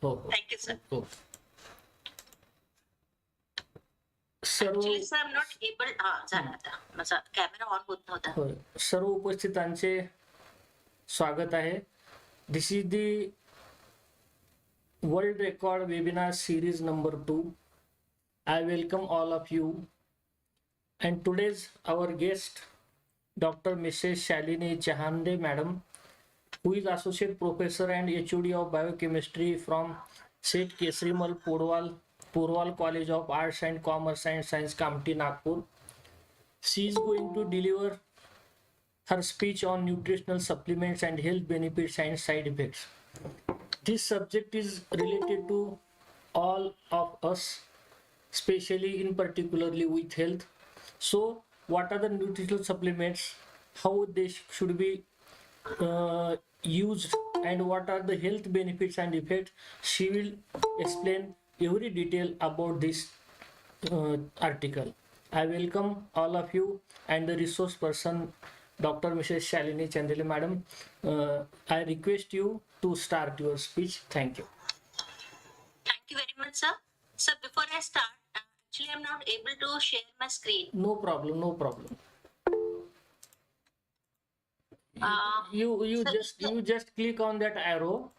हो. Thank you, sir. हो. सर्व Actually, sir, I'm not able. झाला आता माझा कॅमेरा ऑन होत नव्हता. होय. सर्व उपस्थितांचे स्वागत आहे. This is the world record webinar series number 2. I welcome all of you. And today's our guest, Dr. Mrs. Shalini Chahande, Madam, who is Associate Professor and HOD of Biochemistry from Seth Kesarimal, Porwal College of Arts and Commerce and Science, Kamptee, Nagpur. She is going to deliver her speech on nutritional supplements and health benefits and side effects. This subject is related to all of us, especially in particularly with health. So, what are the nutritional supplements? How they should be used, and what are the health benefits and effects? She will explain every detail about this article. I welcome all of you and the resource person, Dr. Mrs. Shalini Chandele, Madam. I request you to start your speech. Thank you. Thank you very much, sir. Sir, before I start, actually, I'm not able to share my screen. No problem. No problem. You Sir, just click on that arrow.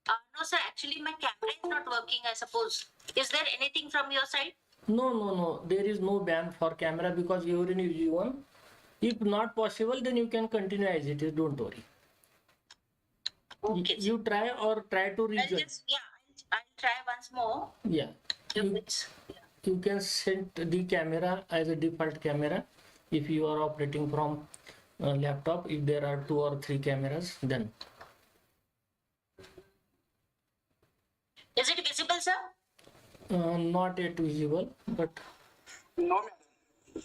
No, sir. Actually, my camera is not working. I suppose. Is there anything from your side? No. There is no ban for camera because you already use one. If not possible, then you can continue as it is. Don't worry. Okay. You try or try to rejoin. I'll try once more. Yeah. You can set the camera as a default camera if you are operating from a laptop. If there are 2 or 3 cameras, then. Is it visible, sir? Not yet visible, but. No, madam.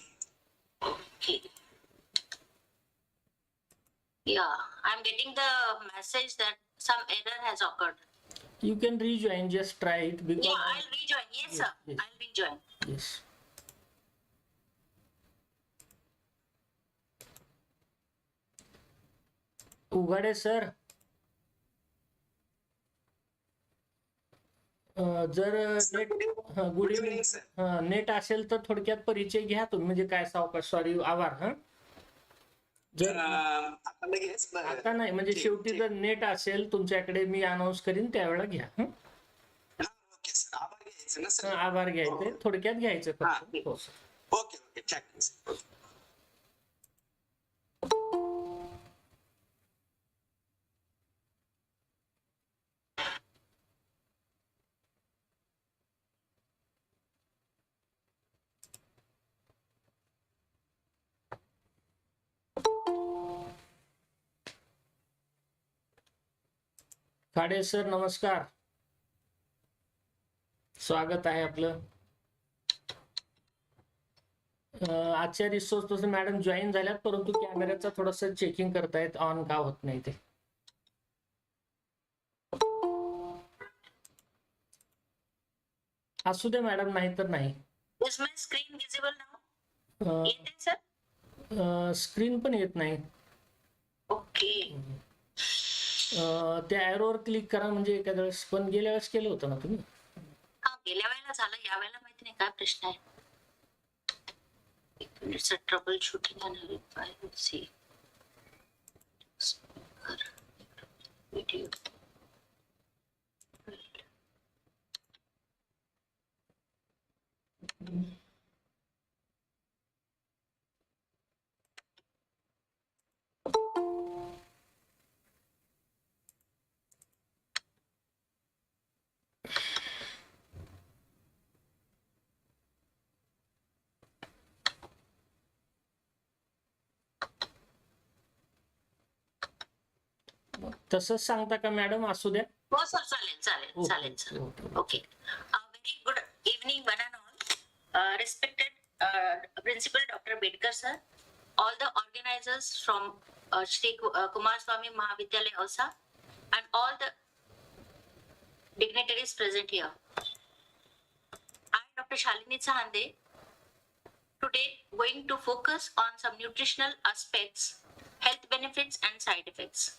Okay. Yeah, I'm getting the message that some error has occurred. You can rejoin, just try it because. Yeah, I'll rejoin. Yes, sir. Yes. I'll rejoin. Yes. Ughade sir, जर net good evening net असेल तर थोडक्यात परिचय घ्या तुम्ही, म्हणजे काय सावकाश. सॉरी, आभार. जर आता नाही, म्हणजे शेवटी जर नेट असेल तुमच्याकडे मी अनाऊन्स करीन त्यावेळेला घ्या. आभार घ्यायचे, थोडक्यात घ्यायचं फक्त. हो सर. ओके. खाडे सर, नमस्कार. स्वागत आहे आपलं. आजच्या रिसोर्स पासून मॅडम जॉईन झाल्यात, परंतु कॅमेऱ्याचा थोडंसं चेकिंग करतायत, ऑन का होत नाही ते. असू दे मॅडम, नाही तर नाही. Is my screen visible now? येते, sir? स्क्रीन पण येत नाही. Okay. त्या ॲरोवर क्लिक करा, म्हणजे एखाद्या वेळेस. पण गेल्या वेळेस केलं होतं ना तुम्ही? हा, गेल्या वेळेला झालं, या वेळेला माहिती नाही काय प्रश्न आहे. It's a troubleshooting and I will see. Video. तसंच सांगता का मॅडम? असू द्या. हो सर, चालेल sir. Okay. Very good evening, one and all. Respected Principal Dr. Bedkar sir, all the organizers from Shri Kumarswami Mahavidyalaya Ausa, and all the dignitaries present here. I, Dr. Shalini Chahande, today going to focus on some nutritional aspects, health benefits and side effects.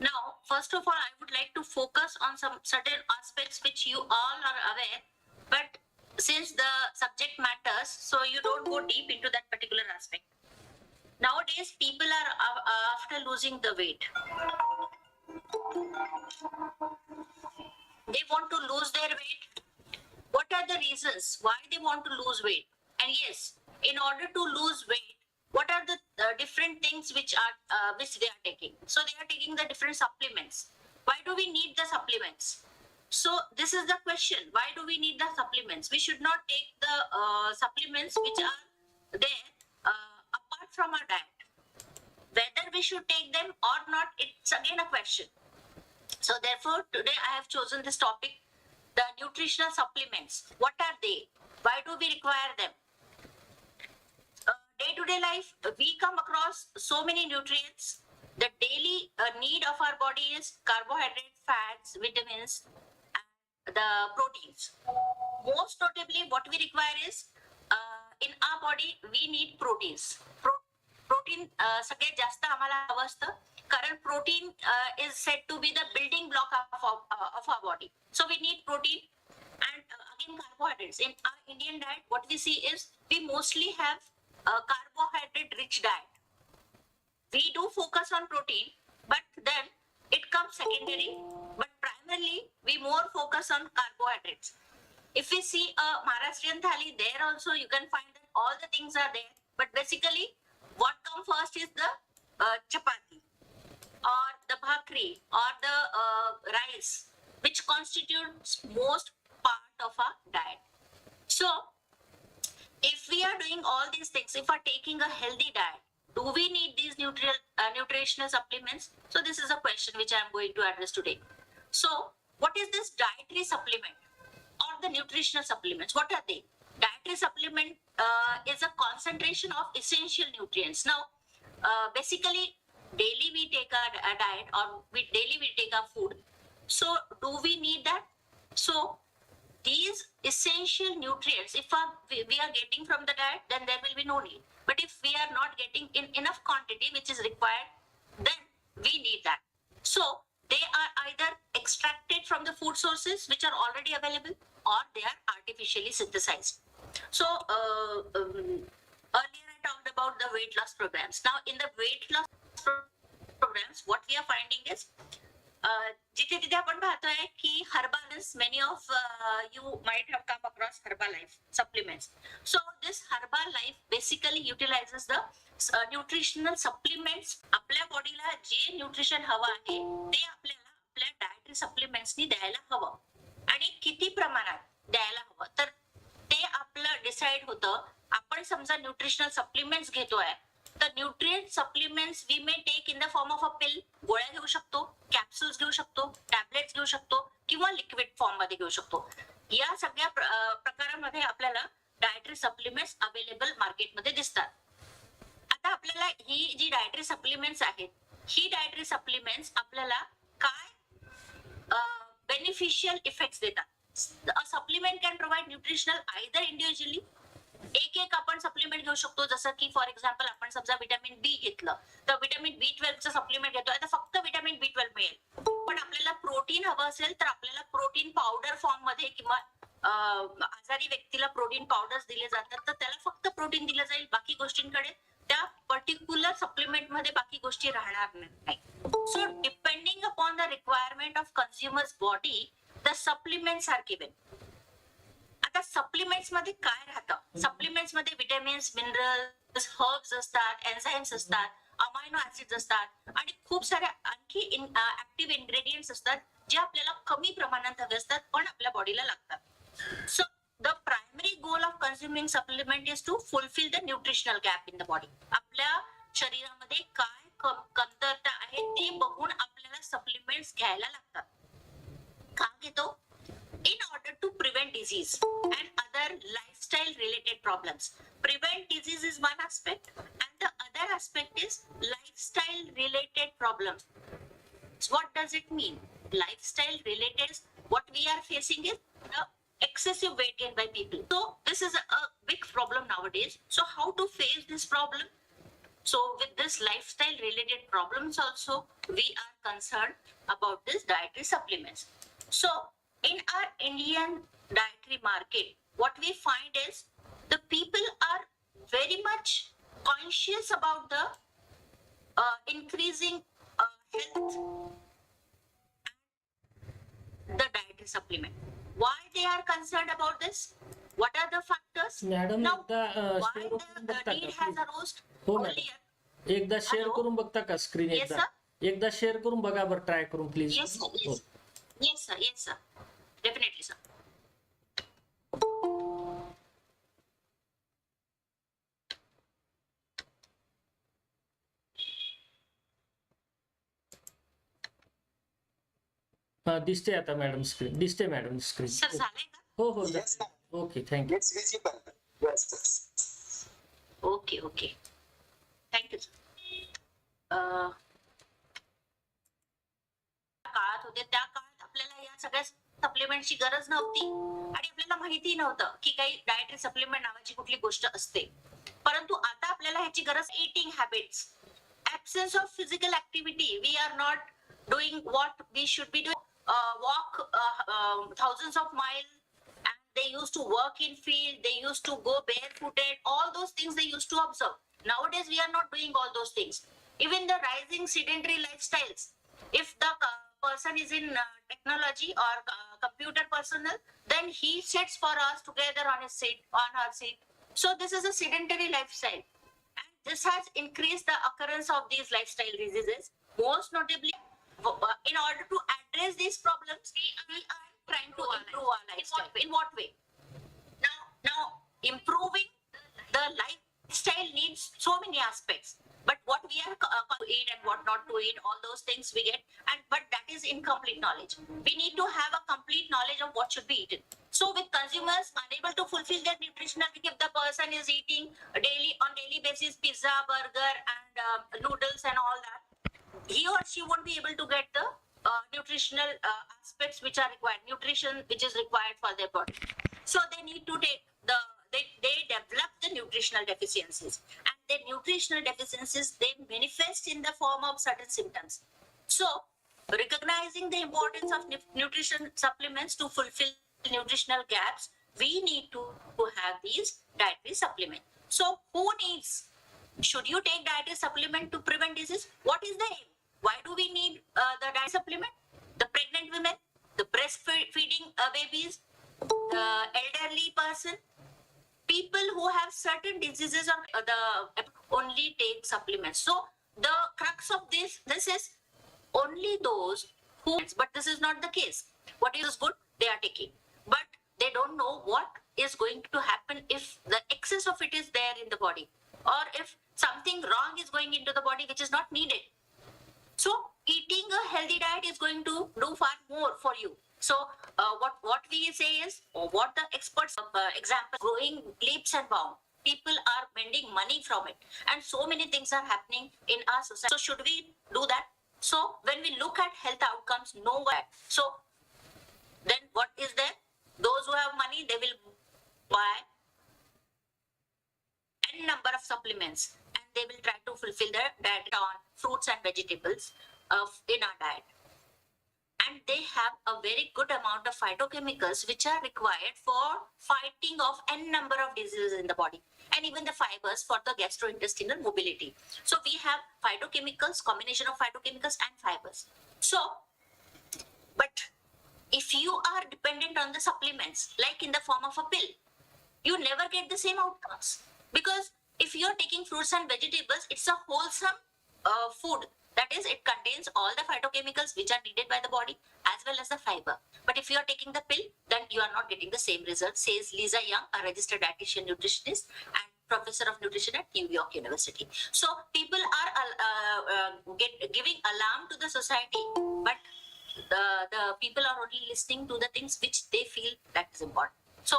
Now, first of all, I would like to focus on some certain aspects which you all are aware, but since the subject matters, so you don't go deep into that particular aspect. Nowadays, people are after losing the weight. They want to lose their weight. What are the reasons why they want to lose weight? And yes, in order to lose weight, what are the different things which they are taking? So they are taking the different supplements. Why do we need the supplements? So this is the question. Why do we need the supplements? We should not take the supplements which are there apart from our diet. Whether we should take them or not, it's again a question. So therefore, today I have chosen this topic, the nutritional supplements. What are they? Why do we require them? Day-to-day life, we come across so many nutrients. The daily need of our body is carbohydrates, fats, vitamins, and the proteins. Most notably, what we require is in our body, we need proteins. Protein सगळ्यात जास्त आम्हाला हवं असतं कारण protein is said to be the building block of our body. So we need protein and again carbohydrates. In our Indian diet, what we see is we mostly have a carbohydrate rich diet. We do focus on protein, but then it comes secondary. But primarily, we more focus on carbohydrates. If we see a Maharashtrian thali, there also you can find that all the things are there. But basically, what comes first is the chapati or the bhakri or the rice, which constitutes most part of our diet. So, if we are doing all these things, if we are taking a healthy diet, do we need these nutritional supplements? So this is a question which I am going to address today. So what is this dietary supplement or the nutritional supplements? What are they? Dietary supplement is a concentration of essential nutrients. Now, basically, daily we take a diet or daily we take our food. So do we need that? So these essential nutrients, if we are getting from the diet, then there will be no need. But if we are not getting in enough quantity which is required, then we need that. So they are either extracted from the food sources which are already available or they are artificially synthesized. So earlier I talked about the weight loss programs. Now in the weight loss programs, what we are finding is जिथे तिथे आपण पाहतोय की Herbalife, many of you might have come across Herbalife supplements. So this Herbalife basically utilizes the nutritional supplements. आपल्या बॉडीला जे nutrition हवं आहे ते आपल्याला आपल्या डायटरी सप्लिमेंट्सनी द्यायला हवं आणि किती प्रमाणात द्यायला हवं तर ते आपलं डिसाइड होतं. आपण समजा न्यूट्रिशनल सप्लिमेंट्स घेतोय तर nutrient supplements we may take in the form of a pill, गोळ्या घेऊ शकतो, कॅप्सूल्स घेऊ शकतो, टॅबलेट्स घेऊ शकतो किंवा लिक्विड फॉर्म मध्ये घेऊ शकतो. या सगळ्या प्रकारांमध्ये आपल्याला डायटरी सप्लिमेंट्स अवेलेबल मार्केटमध्ये दिसतात. आता आपल्याला ही जी डायटरी सप्लिमेंट्स आहेत, ही डायटरी सप्लिमेंट्स आपल्याला काय बेनिफिशियल इफेक्ट्स देतात. A supplement can provide nutritional either individually, एक आपण सप्लिमेंट घेऊ शकतो. जसं की फॉर एक्झाम्पल आपण समजा विटामिन बी घेतलं तर विटामिन B12 चं सप्लिमेंट घेतोय तर फक्त विटामिन B12 मिळेल. पण आपल्याला प्रोटीन हवं असेल तर आपल्याला प्रोटीन पावडर फॉर्म मध्ये किंवा आजारी व्यक्तीला प्रोटीन पावडर्स दिले जातात तर त्याला फक्त प्रोटीन दिलं जाईल, बाकी गोष्टींकडे त्या पर्टिक्युलर सप्लिमेंट मध्ये बाकी गोष्टी राहणार नाही. So depending upon the requirement of consumers body the supplements are given. आता सप्लिमेंट्स मध्ये काय राहतं? सप्लिमेंट्स मध्ये विटॅमिन्स, मिनरल्स, हर्ब्स असतात, एन्झाइम्स असतात, अमायनो ऍसिड्स असतात आणि खूप साऱ्या आणखी ऍक्टिव्ह इन्ग्रेडियंट्स असतात जे आपल्याला कमी प्रमाणात हवे असतात पण आपल्या बॉडीला लागतात. So the primary goal of consuming supplement is to fulfil the nutritional gap in the body. आपल्या शरीरामध्ये काय कमतरता आहे ते बघून आपल्याला सप्लिमेंट्स घ्यायला लागतात. का घेतो? In order to prevent disease and other lifestyle related problems. Prevent disease is one aspect and the other aspect is lifestyle related problems. So what does it mean? Lifestyle related is what we are facing is the excessive weight gain by people. So this is a big problem nowadays. So how to face this problem? So with this lifestyle related problems also, we are concerned about this dietary supplements. So in our Indian dietary market, what we find is the people are very much conscious about the increasing health, the dietary supplement. Why they are concerned about this? What are the factors? Madam Now, एकदा why share करून the बघता need का has please? arose हो earlier? Madam एकदा share Hello? करून बघता का screen Yes, एकदा एकदा शेअर करून बघा बरं ट्राय करून please Yes, sir. Yes. Yes, sir. Yes, sir. Definitely, sir. दिसते आता मॅडम स्क्रीन दिसते मॅडम स्क्रीन Sir, झालंय का? हो हो Yes, ma'am. Okay thank you It's visible. Yes. Okay, okay. Thank you, sir. काळात होते त्या काळात आपल्याला या सगळ्या सप्लिमेंटची गरज नव्हती आणि आपल्याला माहिती नव्हतं की काही डायटरी सप्लिमेंट नावाची कुठली गोष्ट असते. परंतु आता आपल्याला ह्याची गरज eating habits, absence of physical activity. We are not doing what we should be doing. Walk thousands of miles, and they used to work in field. They used to go barefooted. All those things they used to observe. Nowadays, we are not doing all those things. Even the rising sedentary lifestyles. If the person is in technology or computer personnel, then he sits for us together on his seat, on her seat. So this is a sedentary lifestyle. This has increased the occurrence of these lifestyle diseases. Most notably, in order to address these problems, we are trying to improve our lifestyle. In what way? Now, improving the lifestyle needs so many aspects. But what we are to eat and what not to eat, all those things we get, but that is incomplete knowledge. We need to have a complete knowledge of what should be eaten. So with consumers unable to fulfill their nutritional, if the person is eating on daily basis pizza, burger, and noodles and all that, he or she won't be able to get the nutritional aspects which are required, nutrition which is required for their body. So they need to take they develop the nutritional deficiencies, and the nutritional deficiencies, they manifest in the form of certain symptoms. So recognizing the importance of nutrition supplements to fulfill nutritional gaps, we need to have these dietary supplements. So who needs? Should you take dietary supplement to prevent disease? What is the aim? Why do we need the dietary supplement? The pregnant women, the breastfeeding babies, the elderly person, people who have certain diseases or the only take supplements. So the crux of this is only those who, but this is not the case. What is good, they are taking, but they don't know what is going to happen if the excess of it is there in the body, or if something wrong is going into the body which is not needed. So eating a healthy diet is going to do far more for you. So what we say is, or what the experts example, growing leaps and bounds. People are spending money from it, and so many things are happening in our society. So should we do that? So when we look at health outcomes, nowhere. So then what is there? Those who have money, they will buy n number of supplements, and they will try to fulfill their diet on fruits and vegetables in our diet. And they have a very good amount of phytochemicals which are required for fighting off n number of diseases in the body, and even the fibers for the gastrointestinal mobility. So we have phytochemicals, combination of phytochemicals and fibers. So, but if you are dependent on the supplements, like in the form of a pill, you never get the same outcomes. Because if you're taking fruits and vegetables, it's a wholesome food. That is, it contains all the phytochemicals which are needed by the body as well as the fiber. But if you are taking the pill, then you are not getting the same result, says Lisa Young, a registered dietitian nutritionist and professor of nutrition at New York University. So people are giving alarm to the society, but the people are only listening to the things which they feel that is important. So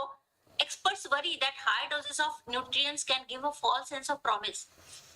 experts worry that high doses of nutrients can give a false sense of promise.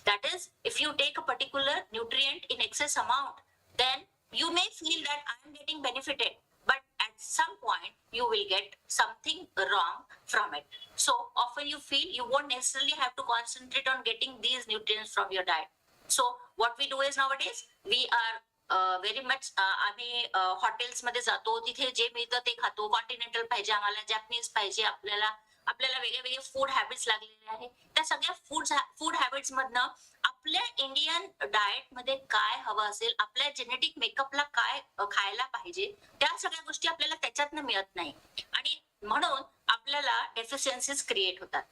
That is, if you take a particular nutrient in excess amount, then you may feel that I am getting benefited, but at some point you will get something wrong from it. So often you feel you won't necessarily have to concentrate on getting these nutrients from your diet. So what we do is nowadays we are very much आम्ही हॉटेल्समध्ये जातो, तिथे जे मिळतं ते खातो. Continental पाहिजे आम्हाला, Japanese पाहिजे आपल्याला, आपल्याला वेगळे वेगळे फूड हॅबिट्स लागलेले आहेत. त्या सगळ्या फूड हॅबिट्स मधनं आपल्या इंडियन डाएट मध्ये काय हवं असेल, आपल्या जेनेटिक मेकअपला काय खायला पाहिजे, त्या सगळ्या गोष्टी आपल्याला त्याच्यातनं मिळत नाही आणि म्हणून आपल्याला डेफिशियन्सीज क्रिएट होतात.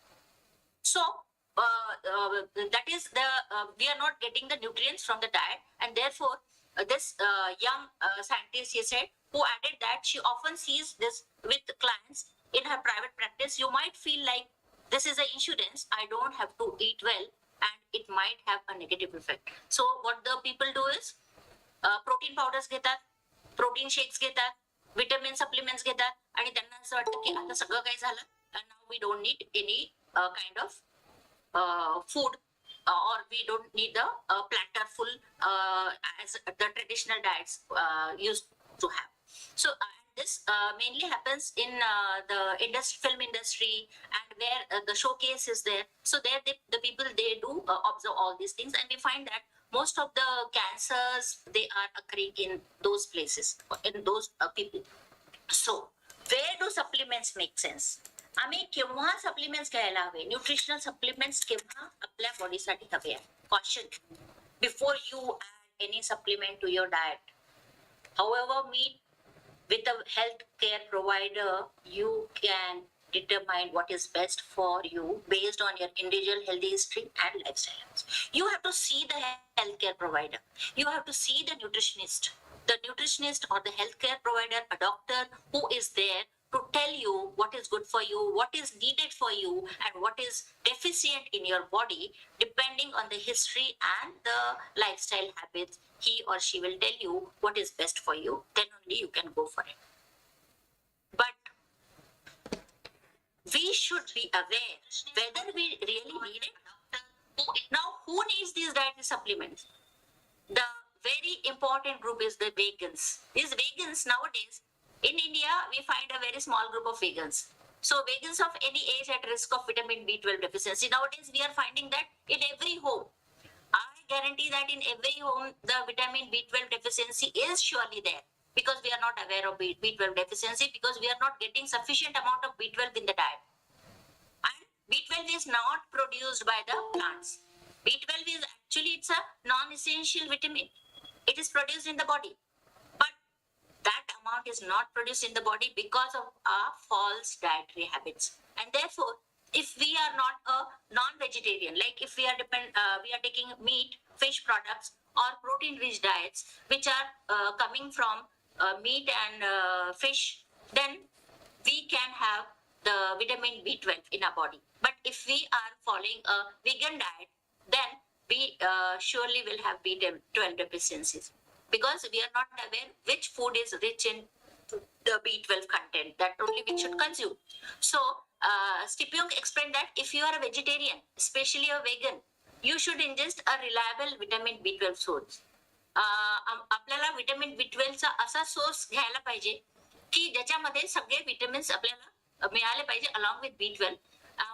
So that is the we are not getting the nutrients from the diet, and therefore this young scientist, he said, who added that she often sees this with clients in her private practice. You might feel like this is an insurance, I don't have to eat well, and it might have a negative effect. So what the people do is protein powders घेतात, protein shakes घेतात, vitamin supplements घेतात आणि त्यांना असं वाटतं की आता सगळं काही झालं and now we don't need any kind of food or we don't need the platter full as the traditional diets used to have. So this mainly happens in the film industry, and where the showcase is there. So there the people, they do observe all these things, and we find that most of the cancers, they are occurring in those places, in those people. So where do supplements make sense? आम्ही केव्हा supplements घ्यायला हवे, nutritional supplements केव्हा आपल्या बॉडीसाठी हवे आहे. Caution before you add any supplement to your diet. However, meet with a healthcare provider, you can determine what is best for you based on your individual healthy history and lifestyle. You have to see the healthcare provider. You have to see the nutritionist. The nutritionist or the healthcare provider, a doctor who is there to tell you what is good for you, what is needed for you, and what is deficient in your body, depending on the history and the lifestyle habits. He or she will tell you what is best for you. Then only you can go for it. But we should be aware whether we really need it. Now, who needs these dietary supplements? The very important group is the vegans. These vegans nowadays, in India, we find a very small group of vegans. So vegans of any age at risk of vitamin B12 deficiency. Nowadays, we are finding that in every home. I guarantee that in every home, the vitamin B12 deficiency is surely there, because we are not aware of B12 deficiency, because we are not getting sufficient amount of B12 in the diet. And B12 is not produced by the plants. B12 is actually, it's a non-essential vitamin. It is produced in the body. But that amount is not produced in the body because of our false dietary habits. And therefore, if we are not a non-vegetarian, like if we are we are taking meat, fish products, or protein-rich diets, which are coming from meat and fish, then we can have the vitamin B12 in our body. But if we are following a vegan diet, then we surely will have B12 deficiencies, because we are not aware which food is rich in the B12 content that only we should consume. So Stipyung explained that if you are a vegetarian, especially a vegan, you should ingest a reliable vitamin B12 source. आपल्याला vitamin B12 चा असा source घ्यायला पाहिजे की ज्याच्यामध्ये सगळे vitamins आपल्याला मिळाले पाहिजे along with B12.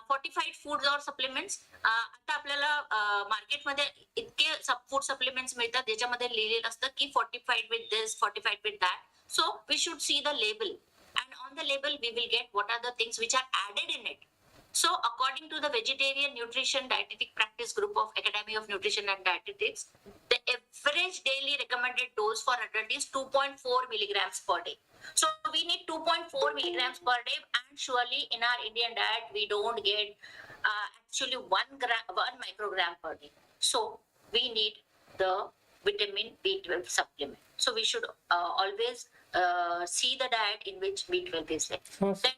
Fortified foods और सप्लिमेंट्स, आता आपल्याला मार्केटमध्ये इतके फूड सप्लिमेंट्स मिळतात ज्याच्यामध्ये लिहिलेलं असतं की fortified with this, fortified with that. So we should see the label, and on the label we will get what are the things which are added in it. So according to the vegetarian nutrition dietetic practice group of Academy of Nutrition and Dietetics, the average daily recommended dose for adult is 2.4 milligrams per day. So we need 2.4 milligrams per day, and surely in our Indian diet we don't get actually 1 microgram per day. So we need the vitamin B12 supplement. So we should always see the diet in which B12 is there. Then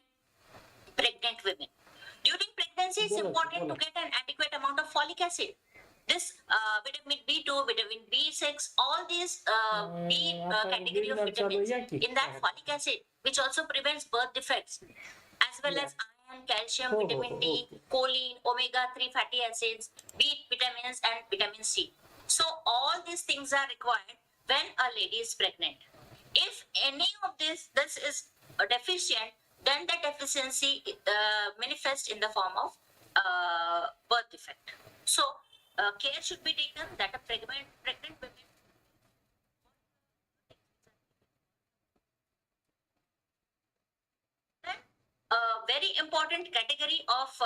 pregnant women. During pregnancy, it's important to get an adequate amount of folic acid. This vitamin B2, vitamin B6, all these B category of vitamins in that folic acid, which also prevents birth defects, as well as iron, calcium, vitamin D, choline, omega-3 fatty acids, B vitamins, and vitamin C. So all these things are required when a lady is pregnant. If any of this is deficient, then the deficiency manifests in the form of birth defect. So care should be taken that a pregnant women a very important category of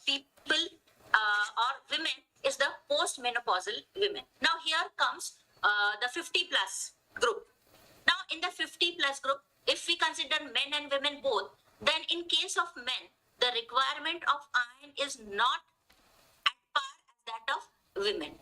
people or women is the postmenopausal women. Now here comes the 50 plus group. Now in the 50 plus group, if we consider men and women both, then in case of men, the requirement of iron is not at par as that of women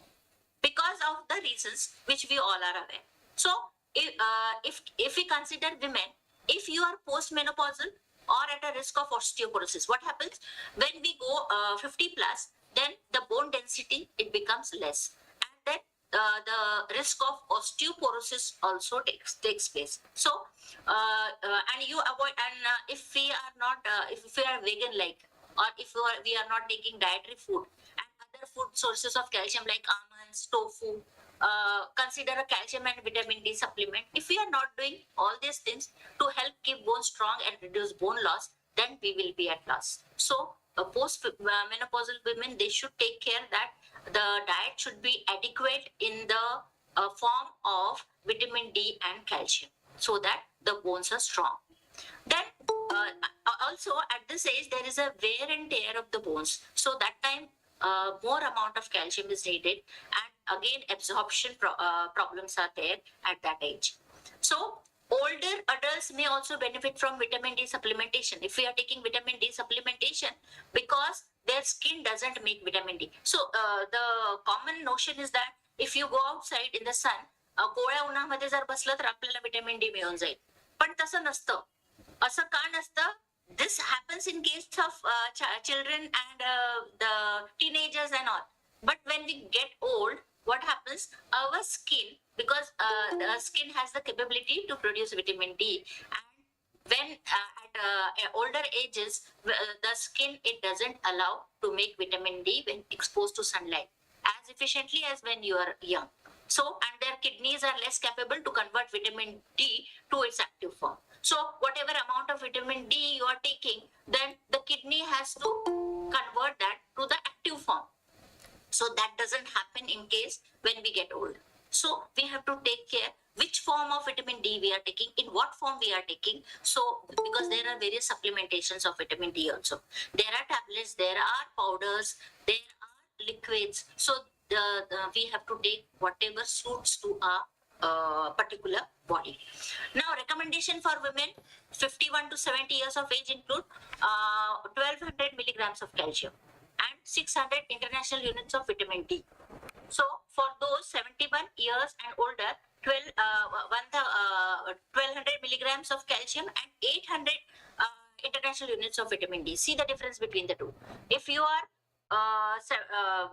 because of the reasons which we all are aware. So if we consider women, if you are postmenopausal or at a risk of osteoporosis, what happens when we go 50 plus? Then the bone density it becomes less, and then the risk of osteoporosis also takes place. So and you avoid, and if we are not if we are vegan like, or if we are not taking dietary food and other food sources of calcium like almonds, tofu, consider a calcium and vitamin D supplement. If we are not doing all these things to help keep bone strong and reduce bone loss, then we will be at loss. So post-menopausal women, they should take care that the diet should be adequate in the form of vitamin D and calcium so that the bones are strong. Then also at this age there is a wear and tear of the bones, so that time more amount of calcium is needed, and again absorption problems are there at that age. So older adults may also benefit from vitamin D supplementation if we are taking vitamin D supplementation, because their skin doesn't make vitamin D. So the common notion is that if you go outside in the sun, कोवळ्या उन्हामध्ये जर बसलं तर आपल्याला vitamin D मिळून जाईल, पण तसं नसतं. असं का नसतं? This happens in case of children and the teenagers and all. But when we get old, what happens? Our skin, because the skin has the capability to produce vitamin D, and when at older ages, the skin it doesn't allow to make vitamin D when exposed to sunlight as efficiently as when you are young. So, and their kidneys are less capable to convert vitamin D to its active form. So whatever amount of vitamin D you are taking, then the kidney has to convert that to the active form. So that doesn't happen in case when we get old. So we have to take care which form of vitamin D we are taking, in what form we are taking. So because there are various supplementations of vitamin D also. There are tablets, there are powders, there are liquids. So we have to take whatever suits to our particular body. Now recommendation for women 51 to 70 years of age include 1200 milligrams of calcium and 600 international units of vitamin D. So for those 71 years and older, 1200 milligrams of calcium and 800 international units of vitamin D. See the difference between the two. If you are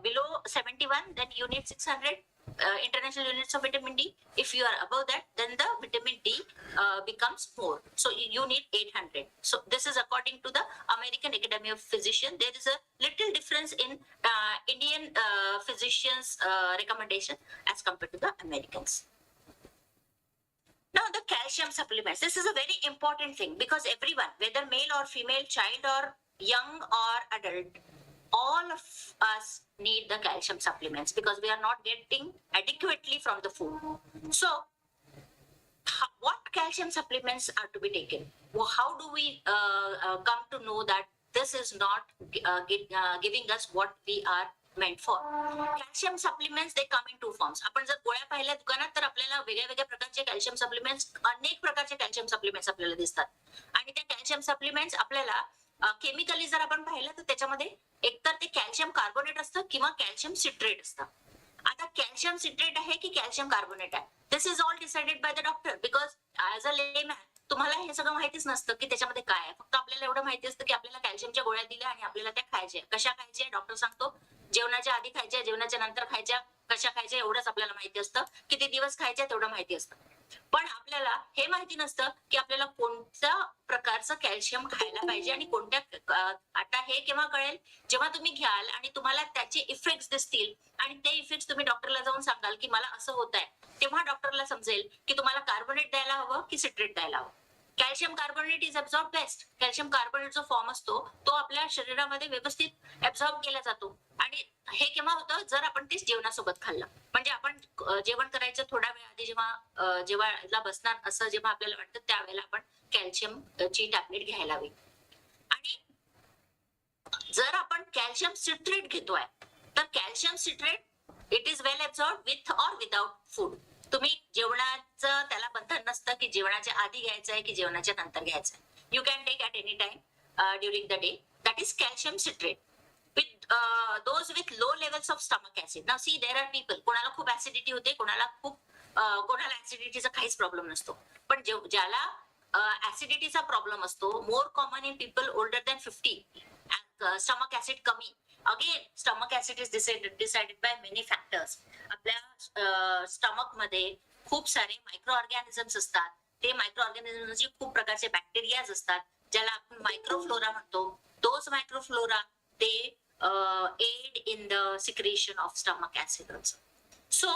below 71, then you need 600 international units of vitamin D. If you are above that, then the vitamin D becomes more. So you need 800. So this is according to the American Academy of Physicians. There is a little difference in Indian physicians' recommendation as compared to the Americans. Now the calcium supplements. This is a very important thing because everyone, whether male or female, child or young or adult, all of us need the calcium supplements because we are not getting adequately from the food. So what calcium supplements are to be taken? Well, how do we come to know that this is not giving us what we are meant for? Calcium supplements, they come in two forms. आपण जर गोळ्या पाहिल्या दुकानात तर आपल्याला वेगळ्या वेगळ्या प्रकारचे कॅल्शियम सप्लिमेंट्स, अनेक प्रकारचे कॅल्शियम सप्लिमेंट्स आपल्याला दिसतात, आणि त्या कॅल्शियम सप्लिमेंट्स आपल्याला केमिकली जर आपण पाहिलं तर त्याच्यामध्ये एकतर ते कॅल्शियम कार्बोनेट असतं किंवा कॅल्शियम सिट्रेट असतं. आता कॅल्शियम सिट्रेट आहे की कॅल्शियम कार्बोनेट आहे, this is all decided by the doctor, because as a layman तुम्हाला हे सगळं माहितीच नसतं की त्याच्यामध्ये काय आहे. फक्त आपल्याला एवढं माहिती असतं की आपल्याला कॅल्शियमच्या गोळ्या दिल्या आणि आपल्याला त्या खायच्या. कशा खायच्या डॉक्टर सांगतो, जेवणाच्या आधी खायच्या, जेवणाच्या नंतर खायच्या, कशा खायच्या एवढंच आपल्याला माहिती असतं. किती दिवस खायच्या तेवढं माहिती असतं, पण आपल्याला हे माहिती नसतं की आपल्याला कोणत्या प्रकारचं कॅल्शियम खायला पाहिजे आणि कोणत्या. आता हे केव्हा कळेल, जेव्हा तुम्ही घ्याल आणि तुम्हाला त्याचे इफेक्ट्स दिसतील आणि ते इफेक्ट्स तुम्ही डॉक्टरला जाऊन सांगाल की मला असं होत आहे, तेव्हा डॉक्टरला समजेल की तुम्हाला कार्बोनेट द्यायला हवं की सिट्रेट द्यायला हवं. Calcium carbonate is absorb best. Calcium carbonate जो फॉर्म असतो तो आपल्या शरीरामध्ये व्यवस्थित ऍब्झॉर्ब केला जातो. आणि हे केव्हा होतं, जर आपण ते जेवणासोबत खाल्लं. म्हणजे आपण जेवण करायचं थोडा वेळ आधी जेव्हा जेवायला बसणार असं जेव्हा आपल्याला वाटतं त्यावेळेला आपण कॅल्शियम ची टॅबलेट घ्यायला हवी. आणि जर आपण कॅल्शियम सिट्रेट घेतोय तर calcium citrate it is well absorb with or without food. तुम्ही जेवणाचं त्याला बंधन नसतं की जेवणाच्या आधी घ्यायचं आहे की जेवणाच्या नंतर घ्यायचं आहे. You can take at any time during the day. That is calcium citrate with those with low levels of stomach acid. Now see, there are people, कोणाला खूप ऍसिडिटी होते, कोणाला ऍसिडिटीचा काहीच प्रॉब्लेम नसतो. पण ज्याला ऍसिडिटीचा प्रॉब्लेम असतो, more common in people older than 50, stomach acid कमी. Again stomach acid is decided by many factors. आपल्या स्टमक मध्ये खूप सारे मायक्रो ऑर्गॅनिझम्स असतात. ते मायक्रो ऑर्गॅनिझमचे खूप प्रकारचे बॅक्टेरियाज असतात ज्याला आपण मायक्रोफ्लोरा म्हणतो. Those microflora they aid in the secretion of stomach acid also. So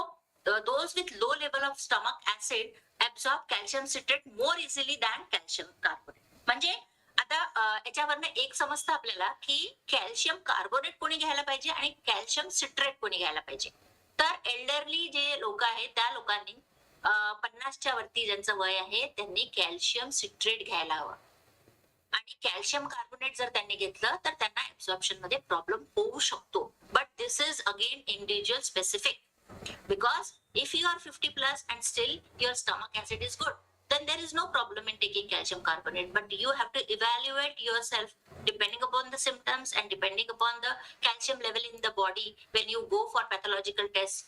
those with low level of stomach acid absorb calcium citrate more easily than calcium carbonate. म्हणजे आता याच्यावरनं एक समजतं आपल्याला की कॅल्शियम कार्बोनेट कोणी घ्यायला पाहिजे आणि कॅल्शियम सिट्रेट कोणी घ्यायला पाहिजे. तर एल्डरली जे लोक आहेत त्या लोकांनी 50च्या वरती ज्यांचं वय आहे त्यांनी कॅल्शियम सिट्रेट घ्यायला हवं. आणि कॅल्शियम कार्बोनेट जर त्यांनी घेतलं तर त्यांना ऍब्झॉर्प्शन मध्ये प्रॉब्लेम होऊ शकतो. But this is again individual specific. Because if you are 50+ and still your stomach acid is good, then there is no problem in taking calcium carbonate. But you have to evaluate yourself depending upon the symptoms and depending upon the calcium level in the body when you go for pathological tests.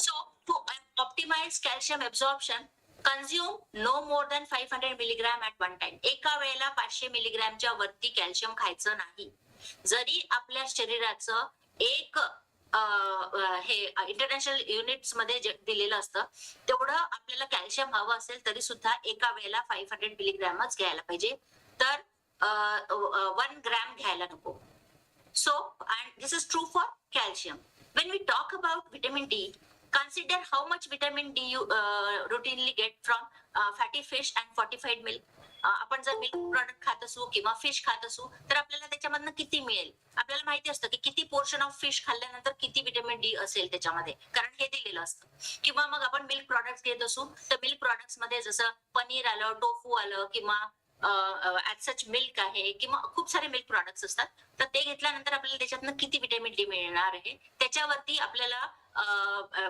So to optimize calcium absorption, consume no more than 500 milligram at one time. एका वेळेला 500 मिलीग्रॅमच्या वरती calcium खायचं नाही. जरी आपल्या शरीराचं एक हे international units मध्ये दिलेलं असतं तेवढं आपल्याला कॅल्शियम हवं असेल तरी सुद्धा एका वेळेला 500 मिलीग्रॅमच घ्यायला पाहिजे. तर 1 ग्रॅम घ्यायला नको. So, and this is true for calcium. When we talk about vitamin D, consider how much vitamin D you routinely get from fatty fish and fortified milk. आपण जर मिल्क प्रोडक्ट खात असू किंवा फिश खात असू तर आपल्याला त्याच्यामधनं किती मिळेल. आपल्याला माहिती असतं की किती पोर्शन ऑफ फिश खाल्ल्यानंतर किती विटॅमिन डी असेल त्याच्यामध्ये, कारण हे दिलेलं असतं. किंवा मग आपण मिल्क प्रोडक्ट्स घेत असू तर मिल्क प्रोडक्ट्स मध्ये जसं पनीर आलं, टोफू आलं किंवा ऍज सच मिल्क आहे किंवा खूप सारे मिल्क प्रोडक्ट्स असतात. तर ते घेतल्यानंतर आपल्याला त्याच्यातनं किती विटॅमिन डी मिळणार आहे त्याच्यावरती आपल्याला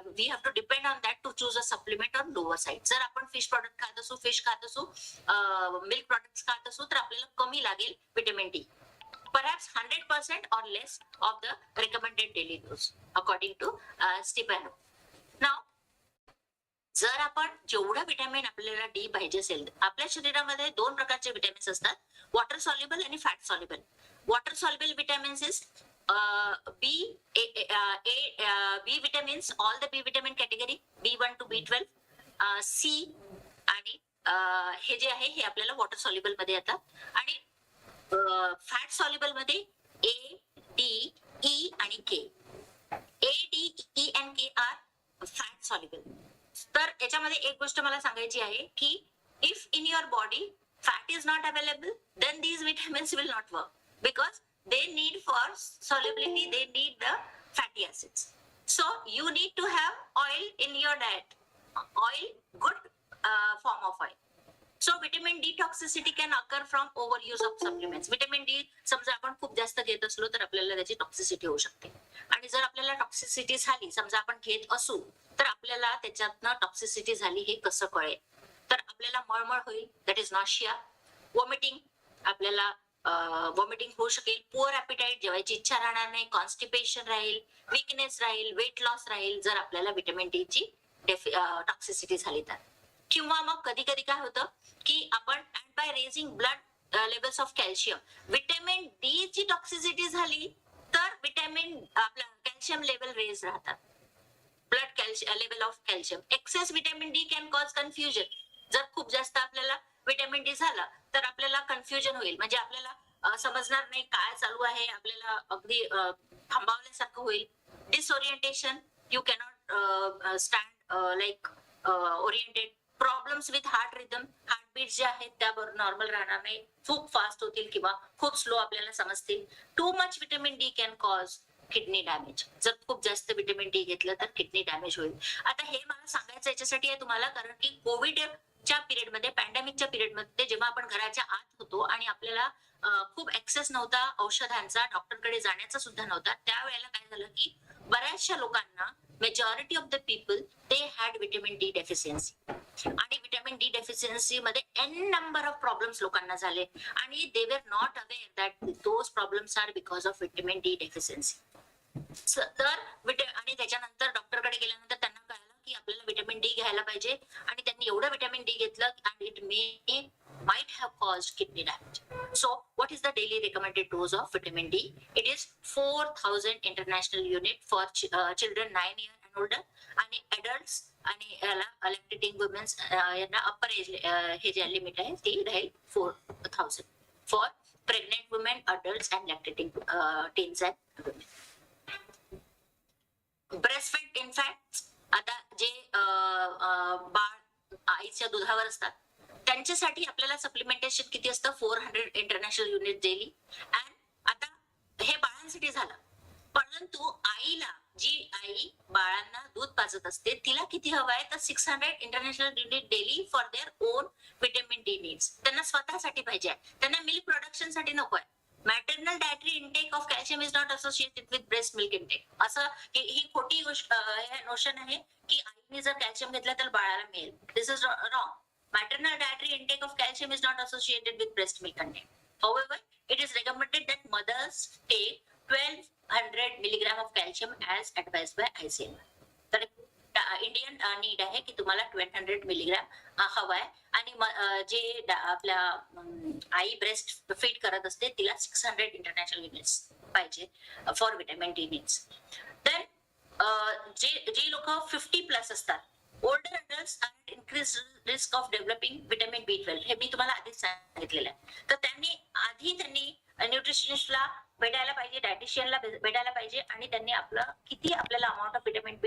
we have to depend on that to choose a supplement on lower side. जर आपण फिश प्रोडक्ट खात असू, फिश खात असू, मिल्क प्रोडक्ट्स खात असू तर आपल्याला कमी लागेल vitamin D. perhaps 100% or less of the recommended daily dose according to Stepano. Now, जर आपण जेवढं विटॅमिन आपल्याला डी पाहिजे असेल, आपल्या शरीरामध्ये 2 प्रकारचे विटॅमिन्स असतात, वॉटर सॉल्युबल आणि fat soluble. Water soluble vitamins is B vitamins, all the B vitamin category B1 to B12, C आणि हे जे आहे हे आपल्याला वॉटर सॉल्युबल मध्ये येतात. आणि फॅट सॉल्युबल मध्ये A, D, E आणि K. A, D, E and K are fat soluble. तर याच्यामध्ये एक गोष्ट मला सांगायची आहे की if in your body fat is not available then these vitamins will not work because they need for solubility, they need the fatty acids. So you need to have oil in your diet, oil, good form of oil. So vitamin D toxicity can occur from overuse of supplements. Vitamin D समजा आपण खूप जास्त घेत असलो तर आपल्याला त्याची toxicity होऊ शकते. आणि जर आपल्याला टॉक्सिसिटी झाली, समजा आपण घेत असू तर आपल्याला त्याच्यातनं टॉक्सिसिटी झाली हे कसं कळेल. तर आपल्याला मळमळ होईल, दॅट इज नॉशिया, वॉमिटिंग, आपल्याला वॉमिटिंग होऊ शकेल, पुअर ॲपिटाईट, जेवायची इच्छा राहणार नाही, कॉन्स्टिपेशन राहील, विकनेस राहील, वेट लॉस राहील जर आपल्याला विटॅमिन डी ची टॉक्सिसिटी झाली तर. किंवा मग कधी कधी काय होतं की आपण by raising blood levels of calcium, vitamin D ची टॉक्सिसिटी झाली तर विटॅमिन आपला कॅल्शियम लेवल रेज राहतात. Blood calcium level of calcium, excess vitamin D can cause confusion. जर खूप जास्त आपल्याला विटॅमिन डी झालं तर आपल्याला कन्फ्युजन होईल, म्हणजे आपल्याला समजणार नाही काय चालू आहे, आपल्याला अगदी थांबवल्यासारखं होईल. Disorientation, you cannot stand like oriented. Problems with heart rhythm, heartbeat जे आहेत त्या नॉर्मल राहणार नाही, खूप फास्ट होतील किंवा खूप स्लो आपल्याला समजतील. Too much vitamin D can cause kidney damage. जर खूप जास्त विटॅमिन डी घेतलं तर किडनी डॅमेज होईल. आता हे मला सांगायचं याच्यासाठी आहे तुम्हाला, कारण की कोविडच्या पिरियडमध्ये, पॅन्डेमिकच्या पिरियडमध्ये जेव्हा आपण घराच्या आत होतो आणि आपल्याला खूप ऍक्सेस नव्हता औषधांचा, डॉक्टरकडे जाण्याचा सुद्धा नव्हता, त्यावेळेला काय झालं की बऱ्याचशा लोकांना, majority of the people, they had vitamin D deficiency. आणि विटॅमिन डी डेफिशियन्सी मध्ये एन नंबर ऑफ प्रॉब्लेम्स लोकांना झाले आणि they were not aware that those problems are because of vitamin D deficiency. तर आणि त्याच्यानंतर डॉक्टरकडे गेल्यानंतर त्यांना कळलं की आपल्याला विटॅमिन डी घ्यायला पाहिजे, आणि त्यांनी एवढं विटॅमिन डी घेतलं and it may might have caused kidney damage. So what is the daily recommended dose of vitamin D? It is 4,000 international unit for children 9 years and older, आणि adults आणि lactating women यांना upper age हे जे limit आहे ती राहील 4,000 for pregnant women, adults and lactating teens and women. Breastfeed in fact, आता जे बाळ आईच्या दुधावर असतात त्यांच्यासाठी आपल्याला सप्लिमेंटेशन किती असतं? 400 इंटरनॅशनल युनिट डेली. अँड आता हे बाळांसाठी झालं, परंतु आईला, जी आई बाळांना दूध पाजत असते, तिला किती हवं आहे? तर 600 international unit daily for their own vitamin D needs. त्यांना स्वतःसाठी पाहिजे, त्यांना मिल्क प्रोडक्शन साठी नको आहे. Maternal dietary intake of calcium is not associated with breast milk intake. असं ही खोटी गोष्ट नोशन आहे की आईने जर कॅल्शियम घेतलं तर बाळाला मिळेल. This is wrong. Maternal dietary intake of calcium is not associated with breast milk content. However, it is recommended that mothers take 1200 milligram of calcium as advised by ICMR. तर Indian need आहे की तुम्हाला 1200 milligram हवाय, आणि जे आपल्या आई breast feed करत असते तिला 600 इंटरनॅशनल युनिट्स पाहिजे फॉर विटॅमिन डी नीड्स. तर जी लोक 50 प्लस असतात, older adults are at increased risk of developing vitamin B12. हे मी तुम्हाला आधीच सांगितलेलं आहे. तर त्यांनी न्यूट्रिशनिस्टला भेटायला पाहिजे, डायटिशियनला भेटायला पाहिजे, आणि त्यांनी किती आपल्याला अमाऊंट ऑफ विटॅमिन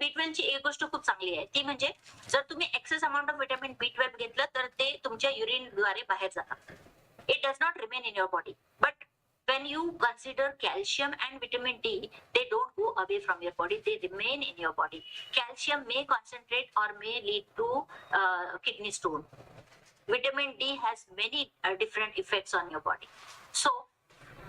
B12 ची एक गोष्ट खूप चांगली आहे, ती म्हणजे जर तुम्ही access amount of vitamin B12 घेतलं तर ते तुमच्या युरिन द्वारे बाहेर जातात. It does not remain in your body, but when you consider calcium and vitamin D, they don't go away from your body, they remain in your body. Calcium may concentrate or may lead to kidney stone. Vitamin D has many different effects on your body. So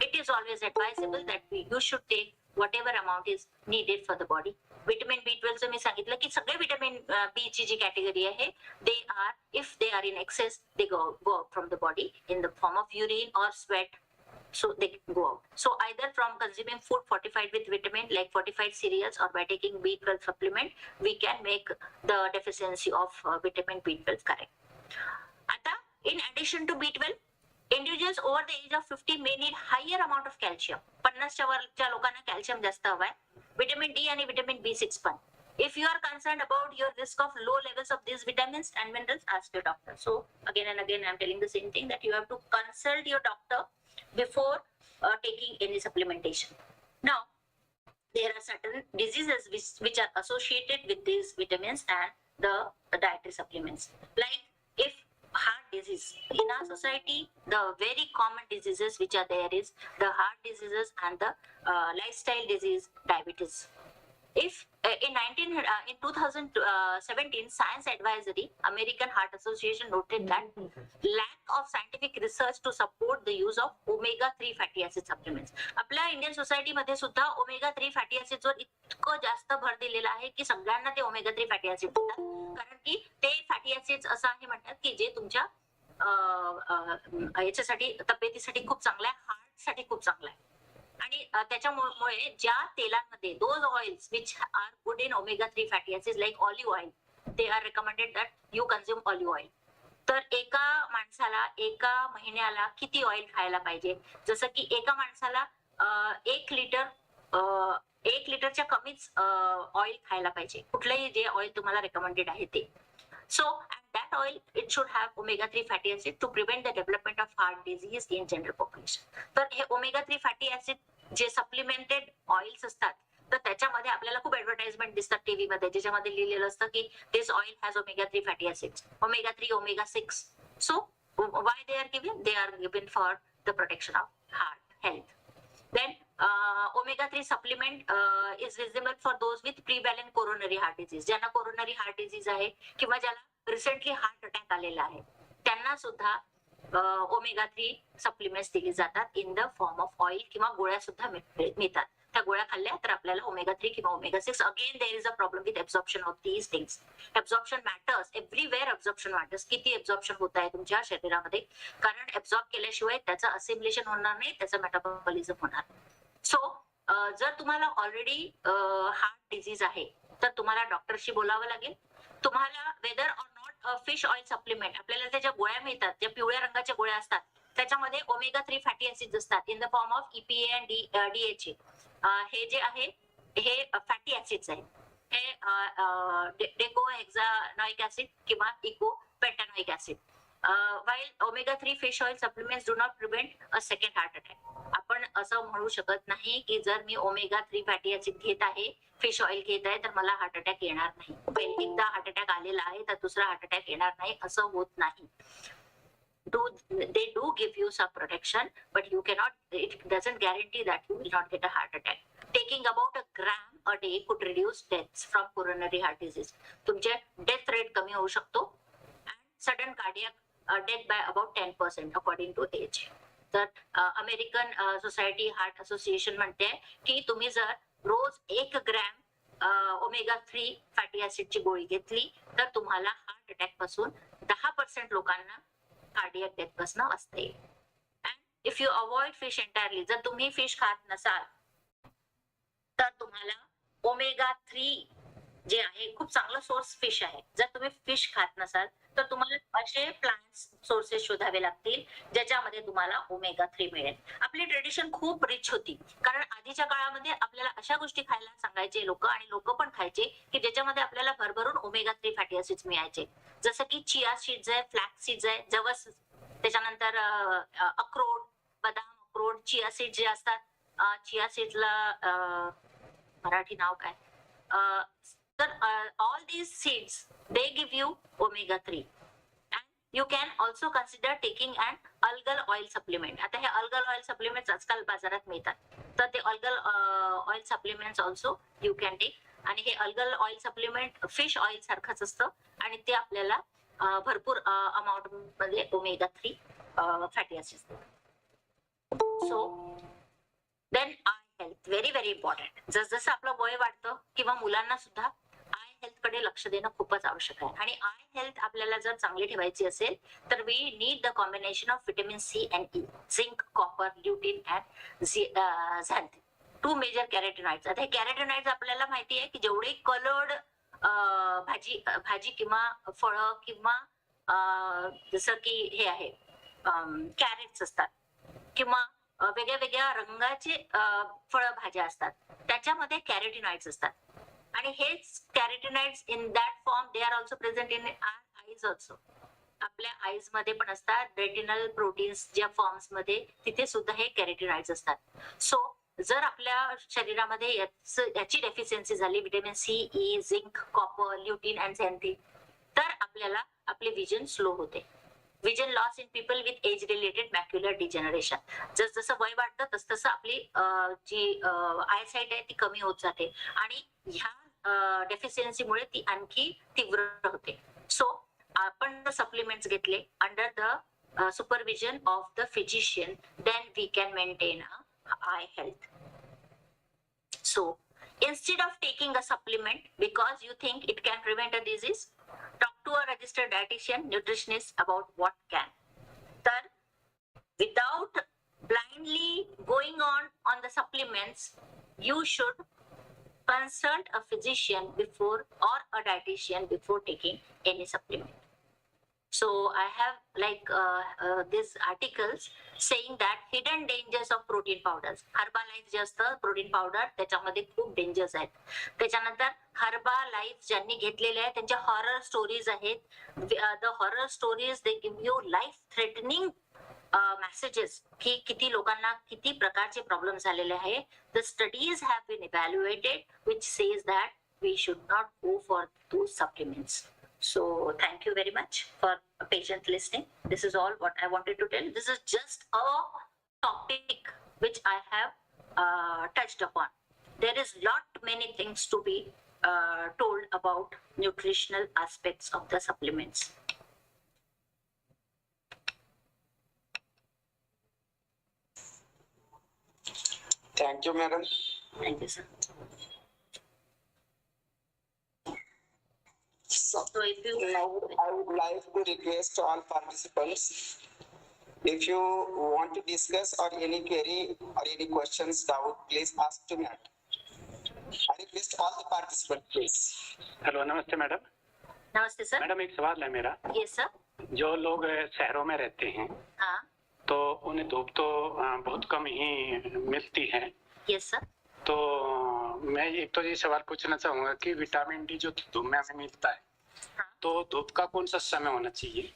it is always advisable that you should take whatever amount is needed for the body. Vitamin B12 चं मी सांगितलं की सगळे vitamin B ची जी category आहे, they are, if they are in excess, they go out from the body in the form of urine or sweat. So they go out. So either from consuming food fortified with vitamin like fortified cereals, or by taking B12 supplement, we can make the deficiency of vitamin B12 correct. आता in addition to B12, individuals over the age of 50 may need higher amount of calcium. 50च्या वरच्या लोकांना calcium जास्त हवाय. Vitamin D आणि vitamin B6 पण. If you are concerned about your risk of low levels of these vitamins and minerals, ask your doctor. So again and again I am telling the same thing, that you have to consult your doctor before taking any supplementation. Now, there are certain diseases which are associated with these vitamins and the dietary supplements. Like if heart disease, in our society, the very common diseases which are there is the heart diseases and the lifestyle disease, diabetes. If in 2017 Science Advisory, American Heart Association noted that lack of scientific research to support the use of omega-3 fatty acid supplements. आपल्या Indian society मध्ये सुद्धा omega-3 fatty acids वर इतकं जास्त भर दिलेला आहे की सगळ्यांना ते omega-3 fatty acids देतात, कारण की ते fatty acids असं आहे म्हणतात की जे तुमच्या याच्यासाठी, तब्येतीसाठी खूप चांगलं आहे, हार्ट साठी खूप चांगलं आहे. आणि त्याच्यामुळे ज्या तेलांमध्ये, those oils which are good in omega-3 fatty acids like olive oil, they are recommended that you consume olive oil. तर एका माणसाला एका महिन्याला किती ऑइल खायला पाहिजे? जसं की एका माणसाला 1 लिटरच्या कमीच ऑइल खायला पाहिजे, कुठलंही जे ऑइल तुम्हाला रेकमेंडेड आहे ते. So, and that oil, it should have omega-3 fatty acid to prevent the development of heart disease in general population. तर हे omega-3 fatty acid जे supplemented oils असतात तर त्याच्यामध्ये आपल्याला खूप ऍडव्हर्टाइजमेंट दिसतात टीव्ही मध्ये, ज्याच्यामध्ये लिहिलेलं असतं की this oil has omega 3 fatty acids, omega 3, omega 6. So why they are given? They are given for the protection of heart health. Then omega 3 supplement is reasonable for those with prevalent coronary heart disease. ज्यांना coronary heart disease आहे किंवा ज्याला recently heart attack आलेला आहे, त्यांना सुद्धा omega 3 supplements दिली जातात इन द फॉर्म ऑफ ऑइल किंवा गोळ्या सुद्धा मिळतात. त्या गोळ्या खाल्ल्या तर आपल्याला ओमेगा 3 किंवा omega 6. Again there is a problem with absorption of these things. Absorption matters everywhere. Absorption matters. किती एब्झॉर्प्शन होत आहे तुमच्या शरीरामध्ये, कारण एब्झॉर्ब केल्याशिवाय त्याचं असिमिलेशन होणार नाही, त्याचं मेटाबॉलिझम होणार. सो जर तुम्हाला ऑलरेडी हार्ट डिझीज आहे तर तुम्हाला डॉक्टरशी बोलावं लागेल. तुम्हाला whether or not fish oil supplement, आपल्याला त्या ज्या गोळ्या मिळतात, ज्या पिवळ्या रंगाच्या गोळ्या असतात, त्याच्यामध्ये ओमेगा 3 फॅटी ऍसिड्स असतात इन the form of EPA and DHA. हे जे आहे हे फॅटी ऍसिड्स आहे. हे डेकोहेक्सानॉइक ऍसिड किंवा इकोपेंटानॉइक acid. while omega 3 fish oil supplements do not prevent a second heart attack. आपण असं म्हणू शकत नाही की जर मी ओमेगा 3 फॅटी ऍसिड घेत आहे, फिश ऑइल घेत आहे, तर मला हार्ट अटॅक येणार नाही. एकदा हार्ट अटॅक आलेला आहे तर दुसरा हार्ट अटॅक येणार नाही, असं होत नाही. They do give you some protection, but you cannot, it doesn't guarantee that you will not get a heart attack. Taking about a gram a day could reduce deaths from coronary heart disease. तुमचे death rate कमी होऊ शकतो and sudden cardiac death by about 10% according to age. तर American society heart association म्हणते की तुम्ही जर रोज 1 gram omega 3 fatty ऍसिडची गोळी घेतली तर तुम्हाला हार्ट अटॅक पासून 10% लोकांना कार्डियक डेथ पासून वाचता येईल. And if you avoid fish entirely, जर तुम्ही फिश खात नसाल तर तुम्हाला ओमेगा 3 जे आहे खूप चांगलं सोर्स फिश आहे. जर तुम्ही फिश खात नसाल तर तुम्हाला असे प्लांट्स सोर्सेस शोधावे लागतील ज्याच्यामध्ये तुम्हाला ओमेगा 3 मिळेल. आपली ट्रेडिशन खूप रिच होती, कारण आधीच्या काळामध्ये आपल्याला अशा गोष्टी खायला सांगायचे लोक, आणि लोक पण खायचे की ज्याच्यामध्ये आपल्याला भरभरून ओमेगा 3 फॅटी ऍसिड्स मिळायचे. जसं की चिया सीड्स आहे, फ्लॅक्स सीड्स आहे, जवस, त्याच्यानंतर अक्रोड, बदाम, अक्रोड, चिया सीड्स जे असतात. चिया सीड्सला मराठी नाव काय? तर all these seeds they give you omega 3, and you can also consider taking an algal oil supplement. आता हे algal oil supplements आजकाल बाजारात मिळतात, तर ते algal oil supplements also you can take. आणि हे algal oil supplement fish oil सारखंच असतं आणि ते आपल्याला भरपूर अमाउंट मध्ये ओमेगा 3 फॅटी ऍसिड्स देतात. So then eye health, very very important. जसं आपलं वय वाढतं किंवा मुलांना सुद्धा आय हेल्थ कडे लक्ष देणं खूपच आवश्यक आहे. आणि आय हेल्थ आपल्याला जर चांगली ठेवायची असेल तर we need the combination of vitamin C and E, zinc, copper, lutein and xanthine, 2 major carotenoids. आता हे कॅरोटिनॉइड्स आपल्याला माहिती आहे की जेवढे कलर्ड भाजी किंवा फळं किंवा जसं की हे आहे कॅरेट्स असतात किंवा वेगळ्या वेगळ्या रंगाचे फळभाज्या असतात, त्याच्यामध्ये कॅरोटिनॉइड्स असतात. आणि हेच carotenoids in that form they are also present in our eyes also. आपल्या आईज मध्ये पण असतात, रेटिनल प्रोटीन्स ज्या फॉर्म्स मध्ये, तिथे सुद्धा हे कॅरोटिनॉइड्स असतात. सो जर आपल्या शरीरामध्ये याची डेफिशियन्सी झाली, vitamin C, E, zinc, copper, lutein and xanthine, तर आपल्याला आपले विजन स्लो होते. Vision loss in people with age related macular degeneration. जसं वय वाढतं तस तसं आपली जी आयसाइट आहे ती कमी होत जाते आणि ह्या डेफिशियन्सीमुळे ती आणखी तीव्र होते. सो आपण जर सप्लिमेंट्स घेतले under the supervision of the physician, then we can maintain eye health. So instead of taking a supplement because you think it can prevent a disease, talk to a registered dietitian, nutritionist about what can. Then without blindly going on the supplements, you should consult a physician before or a dietitian before taking any supplement. So I have like these articles saying that hidden dangers of protein powders. Herbalife जे असतं protein powder, त्याच्यामध्ये खूप dangers आहेत. त्याच्यानंतर Herbalife ज्यांनी घेतलेले आहेत त्यांच्या horror stories आहेत. The horror stories they give you life threatening messages की किती लोकांना किती प्रकारचे प्रॉब्लेम्स आलेले आहे. The studies have been evaluated which says that we should not go for those supplements. So thank you very much for patient listening. This is all what I wanted to tell. This is just a topic which I have touched upon. There is lot many things to be told about nutritional aspects of the supplements. Thank you, madam. Thank you, sir. So So if you now I would like to request all participants, if you want to discuss or any query or any questions, doubt, please ask to madam. I request all the participants, please. Hello, नमस्ते madam. नमस्ते sir. Madam एक सवाल है मेरा. Yes sir. जो लोग शहरों में रहते हैं हाँ. तो उन्हें धूप तो बहुत कम ही मिलती है. Yes sir. तो मैं एक तो ये सवाल पूछना चाहूंगा कि विटामिन डी जो धूप में हमें मिलता है, हाँ. तो धूप का कौन सा समय होना चाहिए?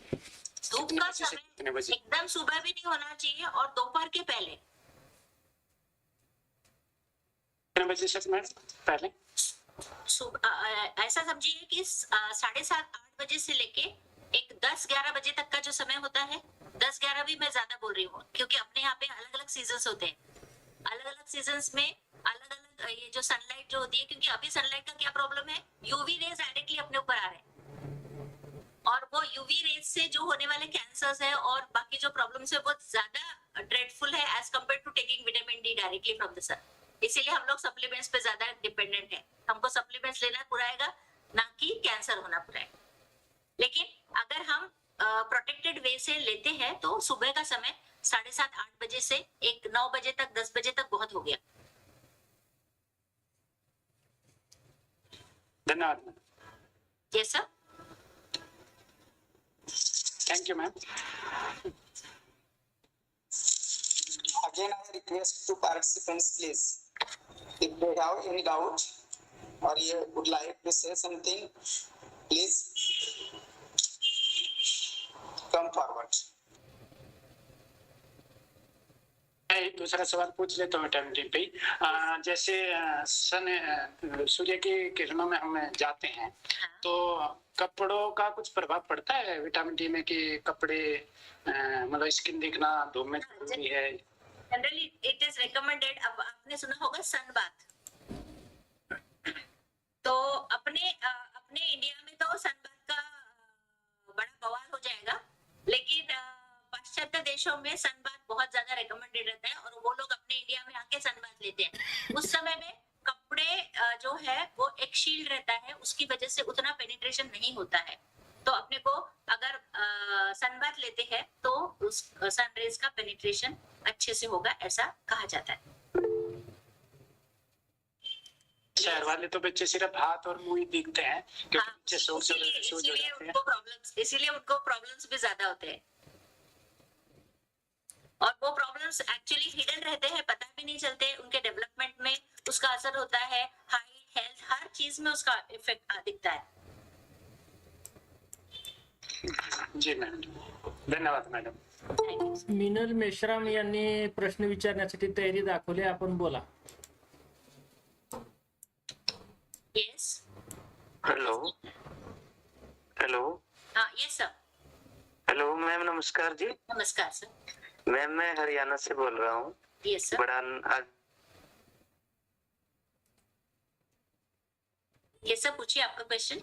धूप का समय एकदम सुबह भी नहीं होना चाहिए और दोपहर के पहले. कितने बजे से मैडम पहले? ऐसा समझिए कि 7:30-8 बजे से लेके एक 10-11 बजे तक का जो समय होता है, 10-11 भी मैं ज्यादा बोल रही हूँ क्योंकि अपने यहाँ पे अलग अलग सीजन्स होते हैं. अलग अलग सीजन्स में अलग अलग ये जो सनलाइट जो होती है, क्योंकि अभी सनलाइट का क्या प्रॉब्लम है, यूवी रेज डायरेक्टली अपने ऊपर आ रहे हैं और वो यूवी रेज से जो होने वाले कैंसर्स है और बाकी जो प्रॉब्लम्स है बहुत ज्यादा ड्रेडफुल है as compare to taking vitamin D directly from the sun. इसीलिए हम लोग सप्लीमेंट्स पे ज्यादा डिपेंडेंट है. हमको सप्लीमेंट्स लेना पुराएगा ना कि कैंसर होना पुराएगा. लेकिन अगर हम प्रोटेक्टेड वे से लेते हैं तो सुबह का समय 7:30-8 बजे से एक 9 बजे तक 10 बजे तक बहुत हो गया. धन्यवाद. Yes sir. Thank you ma'am. Again, I request to participants, please, if they have any doubt or you would like to say something, please come forward. मैं एक दूसरा सवाल पूछ लेता हूँ विटामिन डी पे. जैसे सूर्य की किरणों में हम जाते हैं तो कपड़ों का कुछ प्रभाव पड़ता है विटामिन डी में कि कपड़े मतलब स्किन दिखना धूप में जरूरी है? Generally it is recommended. अब आपने सुना होगा सन बाथ. तो अपने इंडिया में तो सन बाथ का बड़ा बवाल हो जाएगा, लेकिन पाश्चात्य देशों में सन बाथ बहुत ज्यादा रिकमेंडेड रहता है और वो लोग अपने इंडिया में आके सन बाथ लेते हैं. उस समय में कपड़े जो है वो एक शील्ड रहता है, उसकी वजह से उतना पेनिट्रेशन नहीं होता है. तो अपने को अगर सन बाथ लेते हैं तो उस सन रेज का पेनिट्रेशन अच्छे से होगा, ऐसा कहा जाता है. शहर वाले तो बच्चे सिर्फ हाथ और मुंह ही दिखते हैं क्योंकि बच्चे इसीलिए उनको प्रॉब्लम्स भी ज्यादा होते हैं और वो प्रॉब्लम्स एक्चुअली हिडन रहते हैं, पता भी नहीं चलते. उनके डेवलपमेंट में उसका असर होता है, हाइट, हेल्थ, हर चीज में उसका इफेक्ट दिखता है. जी मॅडम. धन्यवाद मॅडम. मिनल मेश्राम यांनी प्रश्न विचारण्यासाठी तयारी दाखवली. आपण बोला. Yes. Hello. Hello. Yes sir. Hello ma'am, नमस्कार जी. नमस्कार सर. मैम मैं हरियाणा से बोल रहा हूँ. Yes sir. बड़ा यस सर, पूछिए आपका क्वेश्चन.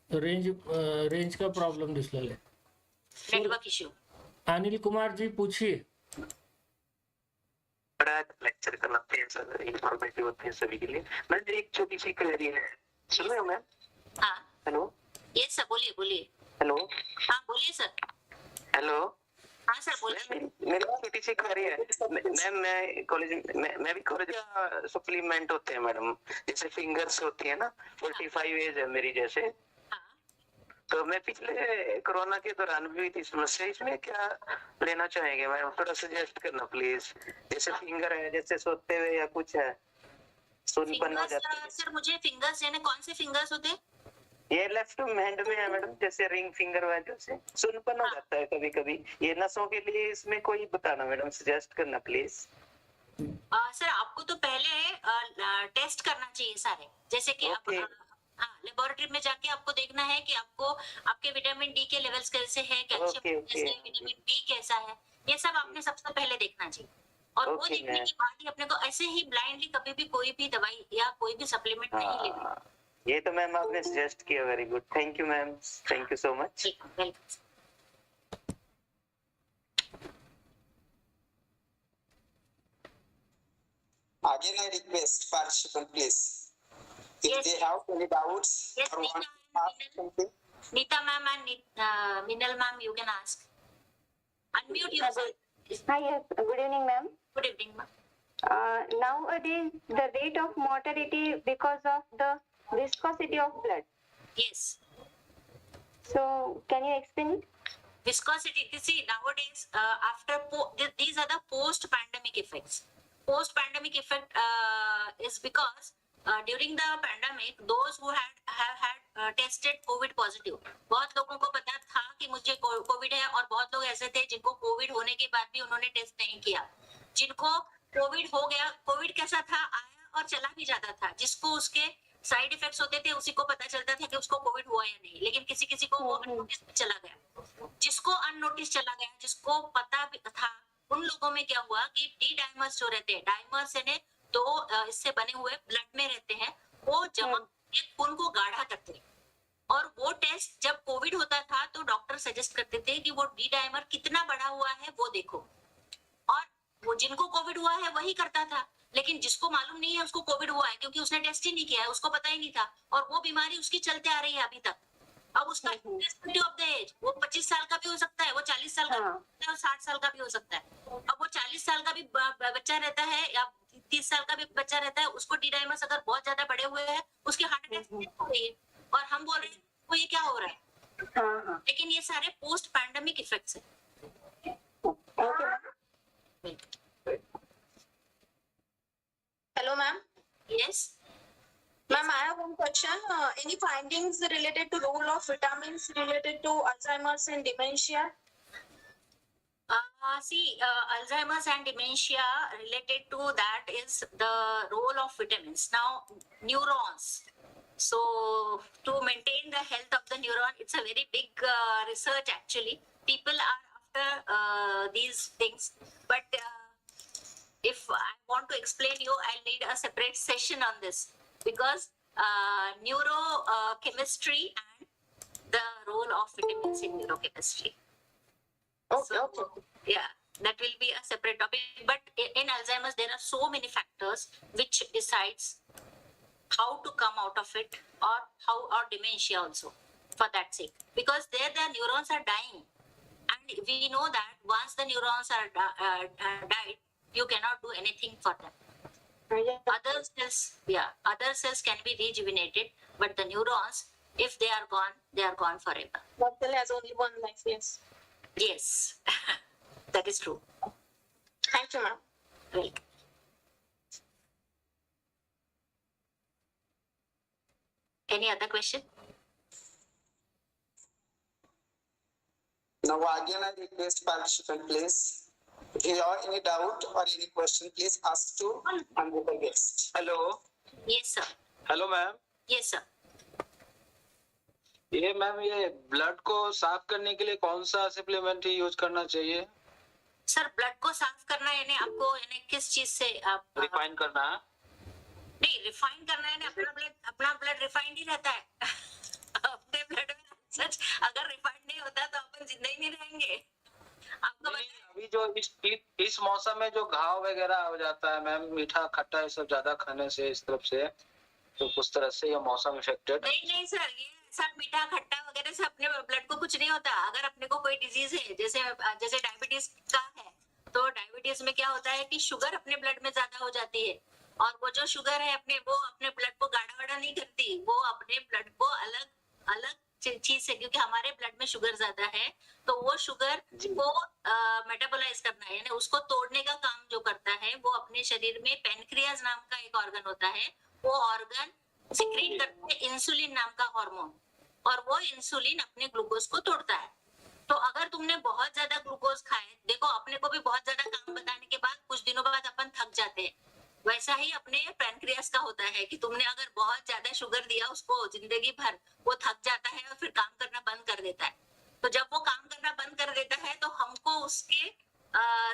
रेंज का प्रॉब्लम दिसलेला है. Network issue. अनिल कुमार जी पूछिए. बड़ा लेक्चर करते हैं सर, इंफॉर्मेटिव होते हैं सभी के लिए. मैं एक छोटी सी क्वेरी है. सुन रहे हो मैम? हाँ. हेलो. यस सर, बोलिए बोलिए. हेलो. हाँ बोलिए सर. हेलो. हाँ सर बोलिए. मेरी छोटी सी क्वेरी है मैम. मैं कॉलेज मैं भी कॉलेज का सप्लीमेंट होते हैं मैडम, जैसे फिंगर्स होती है ना. 45 एज है मेरी जैसे. तो मैं पिछले कोरोना के दौरान भी थी समस्या. इसमें क्या लेना चाहेंगे मैम? थोड़ा सजेस्ट करना प्लीज. जैसे फिंगर है, जैसे सोते हुए या कुछ है, सुनपन हो जाती है. सर मुझे फिंगर्स यानी कौन से फिंगर्स होते हैं? ये लेफ्ट हैंड में है मैडम, जैसे रिंग फिंगर वजह से सुनपन हो जाता है कभी कभी। ये नसों के लिए इसमें कोई बताना मैडम, सजेस्ट करना प्लीज। सर आपको तो पहले टेस्ट करना चाहिए सारे, जैसे कि आप Okay. हाँ लेबोरेटरी में जाके आपको देखना है कि आपको आपके विटामिन डी के लेवल्स कैसे हैं, कैल्शियम Okay. कैसे है, विटामिन बी कैसा है, ये सब आपने सबसे पहले देखना चाहिए। और वो Okay, देखने ma'am. के बाद ही अपने को ऐसे ही ब्लाइंडली कभी भी कोई भी दवाई या कोई भी सप्लीमेंट नहीं लेना। हाँ, ये तो मैम आपने सजेस्ट किया, very good, thank you ma'am, thank you so much. Welcome. Again, I request participant, please. If Yes. they have any doubts Yes, or want Neeta to ask and something, Neeta ma'am and Minal ma'am, you can ask. Unmute yourself. Hi, yes. Good evening, ma'am. Good evening, ma'am. Nowadays, the rate of mortality because of the viscosity of blood. Yes. So, can you explain it? Viscosity, you see nowadays these are the post pandemic effects. Post pandemic effect is because during the pandemic those who have had tested covid positive, बहुत लोगों को पता था कि मुझे Covid है, और बहुत लोग ऐसे थे जिनको कोविड होने के बाद भी उन्होंने टेस्ट नहीं किया। जिनको कोविड हो गया, कोविड कैसा था, आया और चला भी जाता था, जिसको उसके साइड इफेक्ट्स होते थे उसी को पता चलता था कि उसको कोविड हुआ या नहीं, लेकिन किसी किसी को वो अननोटिस चला गया। जिसको अननोटिस चला गया, जिसको पता भी था, उन लोगों में क्या हुआ कि डी डाइमर्स जो रहते हैं, डाइमर्स यानी तो इससे बने हुए ब्लड में रहते हैं, वो जमा के खून को गाढ़ा करते हैं। और वो टेस्ट जब कोविड होता था तो डॉक्टर सजेस्ट करते थे कि वो डी डाइमर कितना बड़ा हुआ है वो देखो, और वो जिनको कोविड हुआ है वही करता था, लेकिन जिसको मालूम नहीं है उसको कोविड हुआ है क्योंकि उसने टेस्ट ही नहीं किया है, उसको पता ही नहीं था, और वो बीमारी उसकी चलते आ रही है अभी तक। अब उसका irrespective of the age, वो 25 साल का भी हो सकता है, वो 40 साल का भी हो सकता है, और 60 साल का भी हो सकता है। अब वो 40 साल का भी बच्चा रहता है या 30 साल का भी बच्चा रहता है, उसको डी डाइमर्स अगर बहुत ज्यादा बड़े हुए हैं, उसकी हार्ट अटैक हो रही है, और हम बोल रहे हैं वो ये क्या हो रहा है, लेकिन ये सारे पोस्ट पैंडेमिक इफेक्ट्स हैं। Hello, ma'am. Yes. Ma'am, I have one question. Any findings related to role of vitamins related to Alzheimer's and dementia? Alzheimer's and dementia related to that is the role of vitamins. Now, neurons. So, to maintain the health of the neuron, it's a very big research actually. People are after these things, but if I want to explain you, I'll need a separate session on this, because neurochemistry and the role of vitamins in neurochemistry. Okay, So, okay. yeah, that will be a separate topic. But in Alzheimer's, there are so many factors which decides how to come out of it, or dementia also, for that sake. Because there the neurons are dying, and we know that once the neurons are died, you cannot do anything for them. Other cells can be rejuvenated, but the neurons, if they are gone forever. One cell has only one life, yes. Yes, that is true. Thank you, ma'am. Welcome. Any other question? now again I request participant, please. If you have any doubt or any question, please ask to honorable guest. Hello Yes, sir. Hello ma'am, Yes, sir. ये ma'am ये blood को साफ करने के लिए कौन सा supplement use करना चाहिए? सर ब्लड को साफ करना यानी आपको यानी किस चीज से आप रिफाइन करना है? नहीं रिफाइन करना है ना, अपना ब्लड रिफाइंड ही रहता है। अपने ब्लड में सच अगर रिफाइंड नहीं होता तो अपन जिंदा ही नहीं रहेंगे। आपको नहीं, अभी जो इस मौसम में जो घाव वगैरह हो जाता है मैम, मीठा खट्टा ये सब ज्यादा खाने से इस तरफ से, तो उस तरह से ये मौसम इफेक्टेड। नहीं सर, ये सब मीठा खट्टा वगैरह से अपने ब्लड को कुछ नहीं होता। अगर अपने को कोई डिजीज है, जैसे डायबिटीज का है, तो डायबिटीज में क्या होता है कि शुगर अपने ब्लड में ज्यादा हो जाती है, और वो जो शुगर है वो अपने ब्लड को गाढ़ा वाढ़ा नहीं करती, वो अपने ब्लड को अलग चीज से, क्योंकि हमारे ब्लड में शुगर ज्यादा है, तो वो शुगर को मेटाबोलाइज करना है, यानी उसको तोड़ने का काम जो करता है, वो अपने शरीर में पेनक्रियाज नाम का एक ऑर्गन होता है, वो ऑर्गन सिक्रीट करते हैं इंसुलिन नाम का हार्मोन। और वो इंसुलिन अपने ग्लूकोज को तोड़ता है। तो अगर तुमने बहुत ज्यादा ग्लूकोज खाए, देखो अपने को भी बहुत ज्यादा काम बताने के बाद कुछ दिनों बाद अपन थक जाते हैं, वैसा ही अपने पैनक्रियास का होता है कि तुमने अगर बहुत ज्यादा शुगर दिया उसको जिंदगी भर, वो थक जाता है और फिर काम करना बंद कर देता है। तो जब वो काम करना बंद कर देता है तो हमको उसके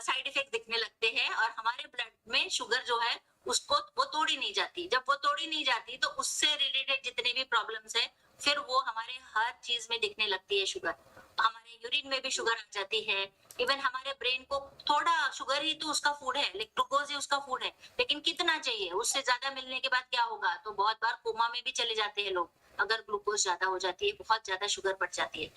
साइड इफेक्ट दिखने लगते हैं और हमारे ब्लड में शुगर जो है उसको वो तोड़ी नहीं जाती। जब वो तोड़ी नहीं जाती तो उससे रिलेटेड जितने भी प्रॉब्लम्स है फिर वो हमारे हर चीज में दिखने लगती है। शुगर हमारे यूरिन में भी शुगर आ जाती है। इवन हमारे ब्रेन को थोड़ा, शुगर ही तो उसका फूड है, ग्लूकोज ही उसका फूड है, लेकिन कितना चाहिए, उससे ज्यादा मिलने के बाद क्या होगा, तो बहुत बार कोमा में भी चले जाते हैं लोग अगर ग्लूकोज ज्यादा हो जाती है, बहुत ज्यादा शुगर बढ़ जाती है।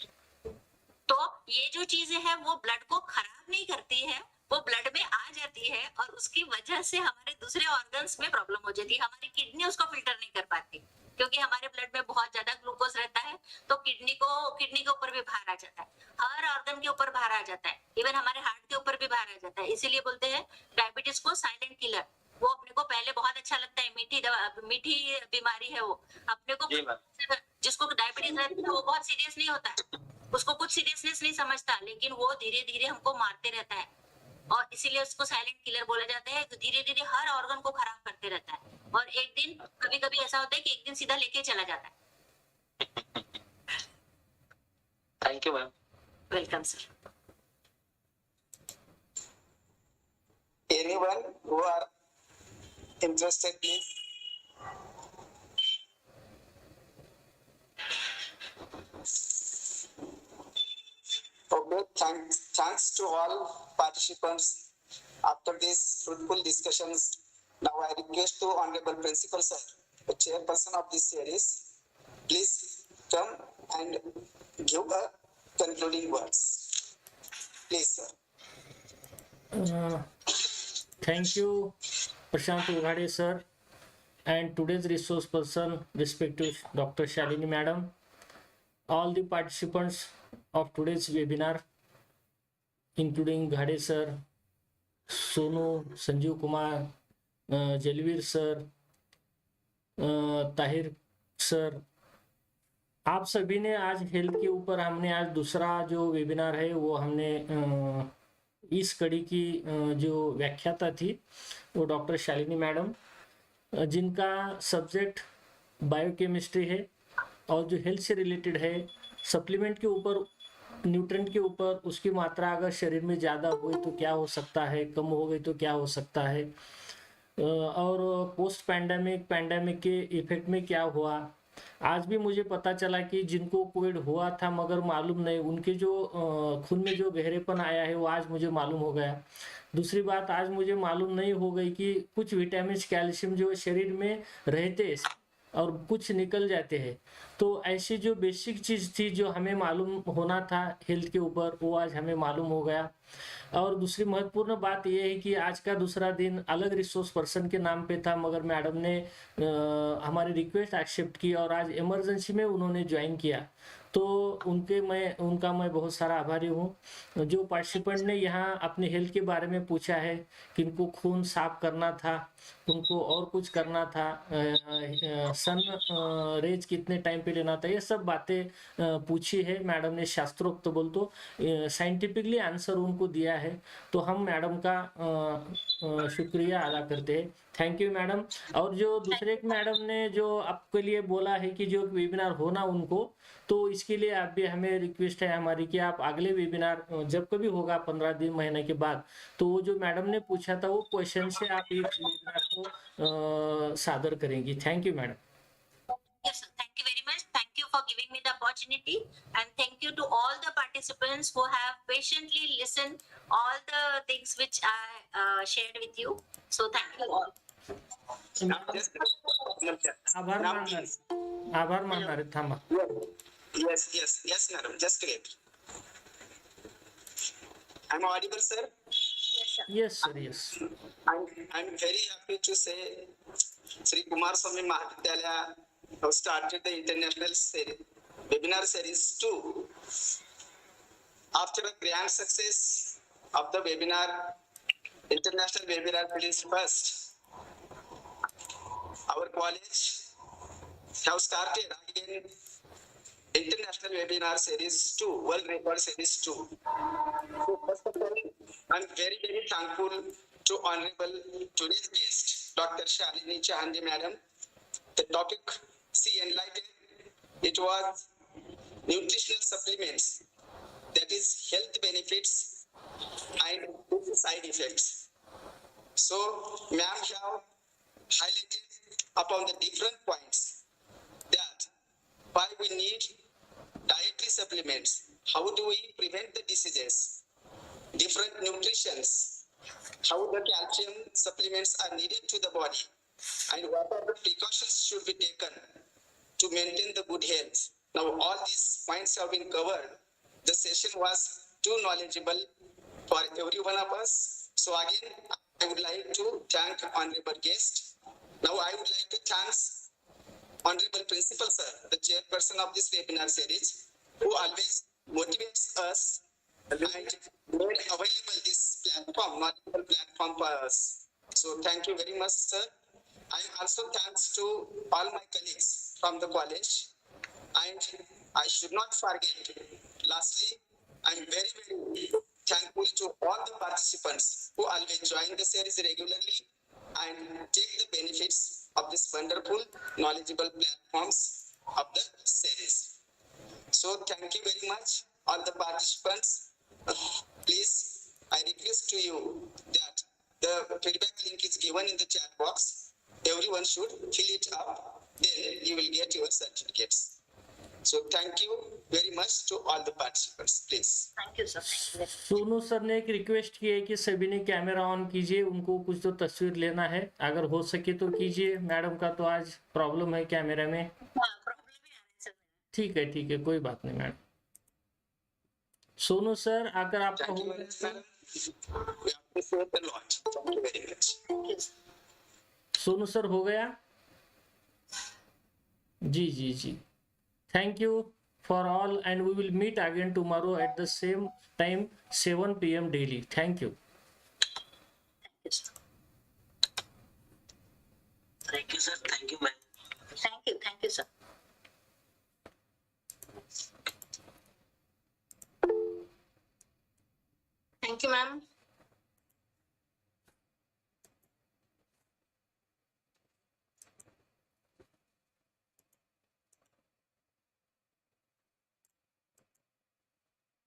तो ये जो चीजें हैं वो ब्लड को खराब नहीं करती है, वो ब्लड में आ जाती है और उसकी वजह से हमारे दूसरे ऑर्गन्स में प्रॉब्लम हो जाती है। हमारी किडनी उसको फिल्टर नहीं कर पाती क्योंकि हमारे ब्लड में बहुत ज्यादा ग्लूकोज रहता है, तो किडनी के ऊपर भी भार आ जाता है, हर ऑर्गन के ऊपर भार आ जाता है, इवन हमारे हार्ट के ऊपर भी भार आ जाता है। इसीलिए बोलते हैं डायबिटीज को साइलेंट किलर। वो अपने को पहले बहुत अच्छा लगता है, मीठी बीमारी है वो अपने को, जिसको डायबिटीज रहती है वो बहुत सीरियस नहीं होता, उसको कुछ सीरियसनेस नहीं समझता, लेकिन वो धीरे धीरे हमको मारते रहता है और इसीलिए उसको साइलेंट किलर बोला जाता है। तो धीरे धीरे हर ऑर्गन को खराब करते रहता है और एक दिन कभी कभी ऐसा होता है कि एक दिन सीधा लेके चला जाता है। Thank you ma'am. Welcome sir. Anyone who are interested, please. Okay, thanks to all participants. After these fruitful discussions, now I request to Honorable Principal Sir, the chairperson of this series, please come and give a concluding words. Please, sir. Thank you, Prashant Ughade sir, and today's resource person, respective Dr. Shalini madam, all the participants of today's webinar, including Ghade sir, Sonu, Sanjeev Kumar, Jalveer sir, Tahir sir, आप सभी ने आज health के ऊपर हमने आज दूसरा जो वेबिनार है वो हमने इस कड़ी की जो व्याख्याता थी वो डॉक्टर शालिनी मैडम, जिनका सब्जेक्ट बायोकेमिस्ट्री है और जो हेल्थ से रिलेटेड है, सप्लीमेंट के ऊपर, न्यूट्रिएंट के ऊपर, उसकी मात्रा अगर शरीर में ज़्यादा हो गई तो क्या हो सकता है, कम हो गई तो क्या हो सकता है, और पोस्ट पैंडेमिक के इफेक्ट में क्या हुआ। आज भी मुझे पता चला कि जिनको कोविड हुआ था मगर मालूम नहीं, उनके जो खून में जो गहरेपन आया है वो आज मुझे मालूम हो गया। दूसरी बात, आज मुझे मालूम नहीं हो गई कि कुछ विटामिन कैल्शियम जो शरीर में रहते और कुछ निकल जाते हैं। तो ऐसी जो बेसिक चीज़ थी जो हमें मालूम होना था हेल्थ के ऊपर, वो आज हमें मालूम हो गया। और दूसरी महत्वपूर्ण बात यह है कि आज का दूसरा दिन अलग रिसोर्स पर्सन के नाम पे था, मगर मैडम ने हमारी रिक्वेस्ट एक्सेप्ट की और आज इमरजेंसी में उन्होंने ज्वाइन किया, तो उनका मैं बहुत सारा आभारी हूँ। जो पार्टिसिपेंट ने यहाँ अपने हेल्थ के बारे में पूछा है कि इनको खून साफ करना था, उनको और कुछ करना था, सन रेज कितने टाइम पे लेना था, ये सब बातें पूछी है मैडम ने, शास्त्रोक्त बोल तो साइंटिफिकली आंसर उनको दिया है। तो हम मैडम का शुक्रिया अदा करते हैं। Thank you madam. और जो दूसरे एक मैडम ने जो आपके लिए बोला है कि जो वेबिनार होना उनको, तो इसके लिए आप भी, हमें रिक्वेस्ट है हमारी कि आप अगले वेबिनार जब कभी होगा 15 दिन महीने के बाद, तो वो जो मैडम ने पूछा था वो क्वेश्चन से आप इस वेबिनार को सादर करेंगी। Thank you madam. Yes, sir. Thank you very much. Thank you for giving me the opportunity, and thank you to all the participants who have patiently listened all the things which I shared with you. So thank you all. आभार मानणार आहे, थांबा. Yes, madam. Just wait. I'm audible, sir. Yes sir, yes. I'm very happy to say Shri Kumarswami Mahavidyalaya have started the international webinar series 2. After a grand success of the webinar, international webinar released first, our college have started again International Webinar Series 2, World Record Series 2. So first of all, I'm very, very thankful to Honorable today's guest, Dr. Shalini Chahande Madam. The topic she enlightened, it was nutritional supplements, that is health benefits and side effects. So ma'am have highlighted upon the different points that why we need dietary supplements, how do we prevent the diseases, different nutritions, how the calcium supplements are needed to the body, and what are the precautions should be taken to maintain the good health. Now all these points have been covered. The session was too knowledgeable for every one of us. So again, I would like to thank honorable guest. Now I would like to thank Honorable Principal Sir, the chairperson of this webinar series, who always motivates us and made available this platform, knowledgeable platform for us. So thank you very much, sir. I also thanks to all my colleagues from the college, and I should not forget, lastly, I'm very, very thankful to all the participants who always join the series regularly and take the benefits of this wonderful, knowledgeable platforms of the series. So thank you very much, all the participants. Please, I request to you that the feedback link is given in the chat box. Everyone should fill it up, then you will get your certificates. So thank you very much to all the participants, please. Thank you, sir. Sonu sir ने एक request की है कि सभी ने camera on कीजिए, उनको कुछ तो तस्वीर लेना है, अगर हो सके तो कीजिए। मैडम का तो आज प्रॉब्लम है कैमरे में। ठीक है, कोई बात नहीं मैडम। सोनू सर, अगर आपका हो सोनू सर हो गया? जी। Thank you for all, and we will meet again tomorrow at the same time, 7 p.m. daily. Thank you. Thank you, sir. Thank you, ma'am. Thank you, sir. Thank you, ma'am.